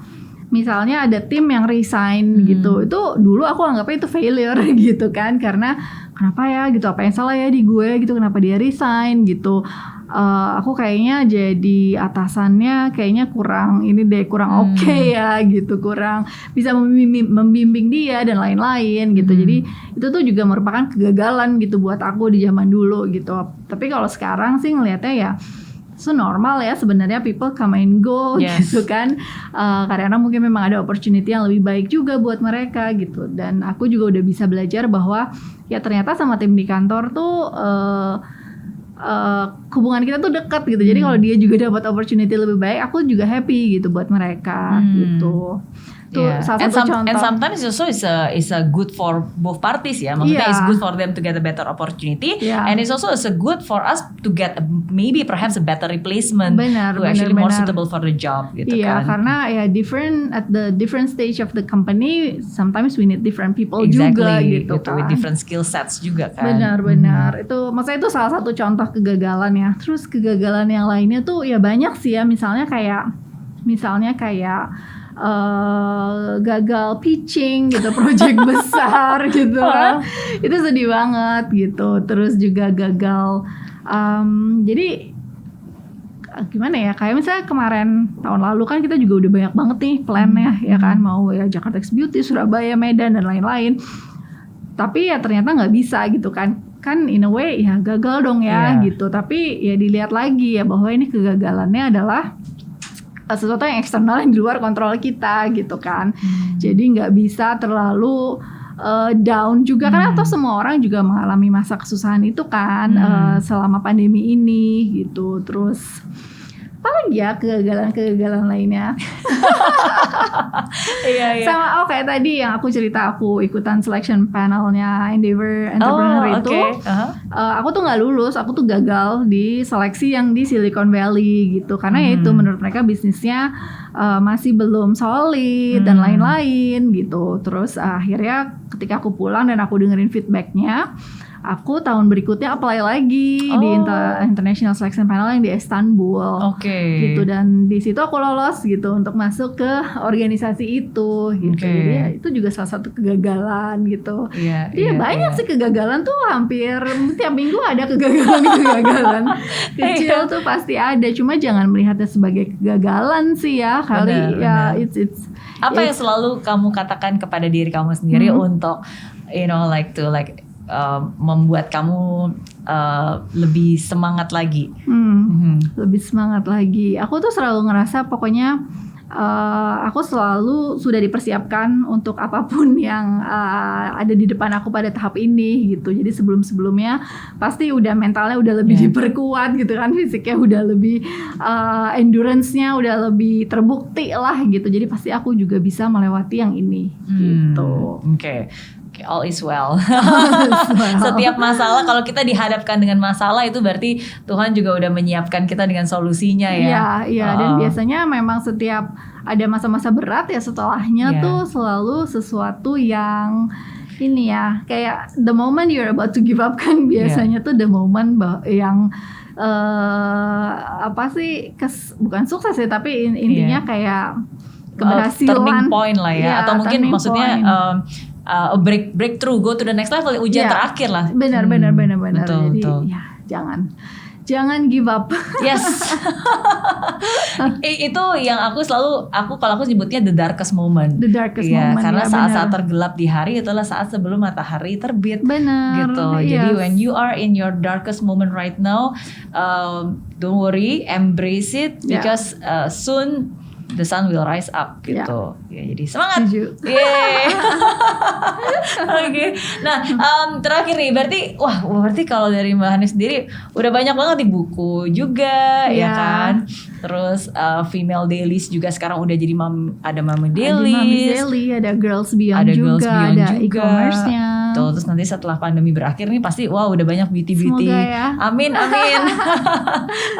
misalnya ada tim yang resign gitu, itu dulu aku anggapnya itu failure gitu kan, karena kenapa ya gitu, apa yang salah ya di gue gitu, kenapa dia resign gitu. Aku kayaknya jadi atasannya kayaknya kurang oke ya gitu, kurang bisa membimbing dia dan lain-lain gitu. Jadi itu tuh juga merupakan kegagalan gitu buat aku di zaman dulu gitu. Tapi kalau sekarang sih ngelihatnya ya so normal ya sebenarnya, people come and go gitu kan, karena mungkin memang ada opportunity yang lebih baik juga buat mereka gitu. Dan aku juga udah bisa belajar bahwa ya ternyata sama tim di kantor tuh hubungan kita tuh dekat gitu. Jadi kalau dia juga dapat opportunity lebih baik, aku juga happy gitu buat mereka gitu. Itu salah satu contoh. And sometimes also is a good for both parties ya. Maksudnya it's good for them to get a better opportunity, and it's also a good for us to get maybe perhaps a better replacement who actually more suitable for the job gitu kan. Karena ya at the different stage of the company, sometimes we need different people juga gitu kan. With different skill sets juga kan. Benar. Itu maksudnya itu salah satu contoh kegagalan ya. Terus kegagalan yang lainnya tuh ya banyak sih ya, misalnya kayak gagal pitching gitu, project besar gitu kan. Itu sedih banget gitu. Terus juga gagal jadi gimana ya, kayak misalnya kemarin tahun lalu kan kita juga udah banyak banget nih plan-nya ya kan, mau ya Jakarta X Beauty, Surabaya, Medan dan lain-lain. Tapi ya ternyata nggak bisa gitu kan in a way ya gagal dong ya gitu. Tapi ya dilihat lagi ya bahwa ini kegagalannya adalah sesuatu yang eksternal yang di luar kontrol kita gitu kan. Jadi nggak bisa terlalu down juga kan, atau semua orang juga mengalami masa kesusahan itu kan selama pandemi ini gitu. Terus apalagi ya kegagalan lainnya. Sama kayak tadi yang aku cerita, aku ikutan selection panelnya Endeavor Entrepreneur itu. Aku tuh nggak lulus, aku tuh gagal di seleksi yang di Silicon Valley gitu, karena ya itu menurut mereka bisnisnya masih belum solid dan lain-lain gitu. Terus akhirnya ketika aku pulang dan aku dengerin feedbacknya, aku tahun berikutnya apply lagi di International Selection Panel yang di Istanbul, gitu. Dan di situ aku lolos gitu untuk masuk ke organisasi itu gitu. Jadi ya, itu juga salah satu kegagalan gitu. Jadi banyak sih kegagalan tuh, hampir tiap minggu ada kegagalan kecil tuh pasti ada. Cuma jangan melihatnya sebagai kegagalan sih ya, kali ya. Apa yang selalu kamu katakan kepada diri kamu sendiri untuk membuat kamu lebih semangat lagi? Lebih semangat lagi. Aku tuh selalu ngerasa pokoknya aku selalu sudah dipersiapkan untuk apapun yang ada di depan aku pada tahap ini gitu. Jadi sebelumnya pasti udah mentalnya udah lebih diperkuat gitu kan, fisiknya udah lebih endurance-nya udah lebih terbukti lah gitu. Jadi pasti aku juga bisa melewati yang ini gitu. All is well. Setiap masalah, kalau kita dihadapkan dengan masalah, itu berarti Tuhan juga udah menyiapkan kita dengan solusinya ya. Iya. Dan biasanya memang setiap ada masa-masa berat ya, setelahnya tuh selalu sesuatu yang ini ya, kayak the moment you're about to give up kan biasanya tuh the moment yang bukan sukses ya, tapi intinya kayak keberhasilan, turning point lah ya, atau mungkin maksudnya breakthrough, go to the next level, ujian terakhir lah. Benar. Jadi ya jangan give up. Yes. Itu yang kalau aku nyebutnya the darkest moment. The darkest moment. Karena saat-saat tergelap di hari itulah saat sebelum matahari terbit. Benar. Gitu. Jadi when you are in your darkest moment right now, don't worry, embrace it because soon the sun will rise up gitu. Ya, jadi semangat. Oke. Nah, terakhir nih, berarti kalau dari Mbak Hani sendiri udah banyak banget di buku juga, ya kan? Terus female dailies juga sekarang udah jadi ada Mama Dailies. Ada Girls Beyond juga, ada e-commerce-nya. Terus nanti setelah pandemi berakhir nih pasti udah banyak beauty. Ya. Amin.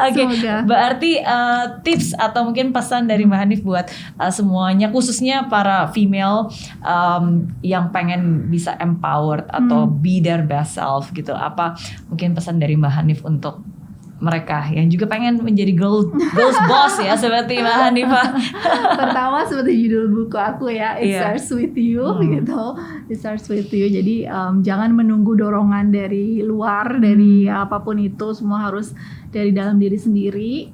Oke. Berarti tips atau mungkin pesan dari Mbak Hanif buat semuanya, khususnya para female yang pengen bisa empowered atau be their best self gitu. Apa mungkin pesan dari Mbak Hanif untuk mereka yang juga pengen menjadi girls boss ya seperti Mbak Hanifah? Pertama seperti judul buku aku ya, It Iya. Starts With You gitu. It Starts With You. Jadi jangan menunggu dorongan dari luar, dari apapun itu, semua harus dari dalam diri sendiri.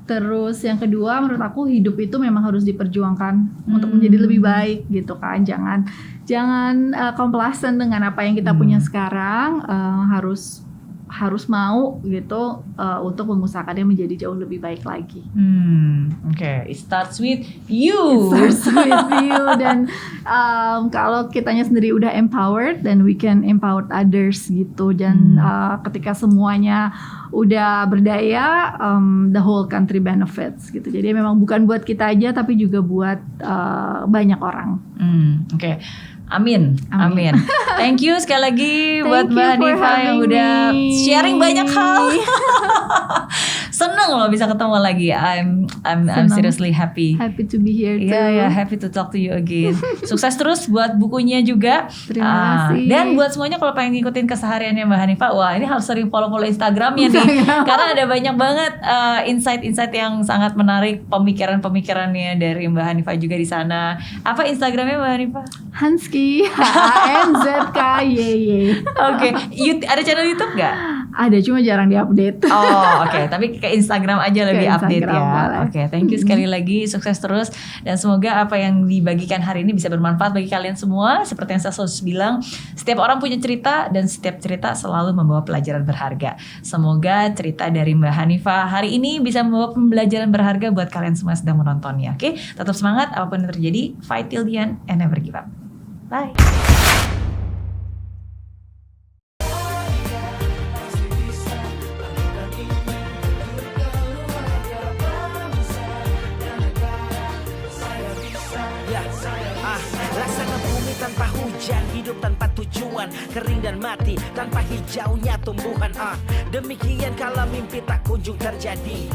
Terus yang kedua menurut aku hidup itu memang harus diperjuangkan untuk menjadi lebih baik gitu kan. Jangan complacent dengan apa yang kita punya sekarang, harus mau gitu untuk mengusahakannya menjadi jauh lebih baik lagi. Oke, it starts with you. It starts with you. Dan kalau kitanya sendiri udah empowered, then we can empower others gitu. Dan ketika semuanya udah berdaya, the whole country benefits gitu. Jadi memang bukan buat kita aja, tapi juga buat banyak orang. Oke. Amin. Thank you sekali lagi buat Thank Mbak you for Hanifah yang having udah me. sharing banyak hal. Seneng loh bisa ketemu lagi. I'm Senang. seriously happy. Happy to be here too. Iya, happy to talk to you again. Sukses terus buat bukunya juga. Terima kasih. Dan buat semuanya kalau pengen ngikutin kesehariannya Mbak Hanifah, wah ini harus sering follow Instagramnya nih. Karena ada banyak banget insight-insight yang sangat menarik, pemikiran-pemikirannya dari Mbak Hanifah juga di sana. Apa Instagramnya Mbak Hanifah? Hanski, HANZKYY. Oke, ada channel YouTube nggak? Ada, cuma jarang diupdate. Oh, oke. Tapi ke Instagram aja lebih Ke update Instagram ya. boleh. Oke, thank you sekali lagi. Sukses terus dan semoga apa yang dibagikan hari ini bisa bermanfaat bagi kalian semua. Seperti yang saya selalu bilang, setiap orang punya cerita dan setiap cerita selalu membawa pelajaran berharga. Semoga cerita dari Mbak Hanifah hari ini bisa membawa pembelajaran berharga buat kalian semua yang sedang menontonnya. Oke, tetap semangat apapun yang terjadi. Fight till the end and never give up. Bye. Laksana bumi tanpa hujan, hidup tanpa tujuan, kering dan mati tanpa hijaunya tumbuhan. Demikian kalau mimpi tak kunjung terjadi.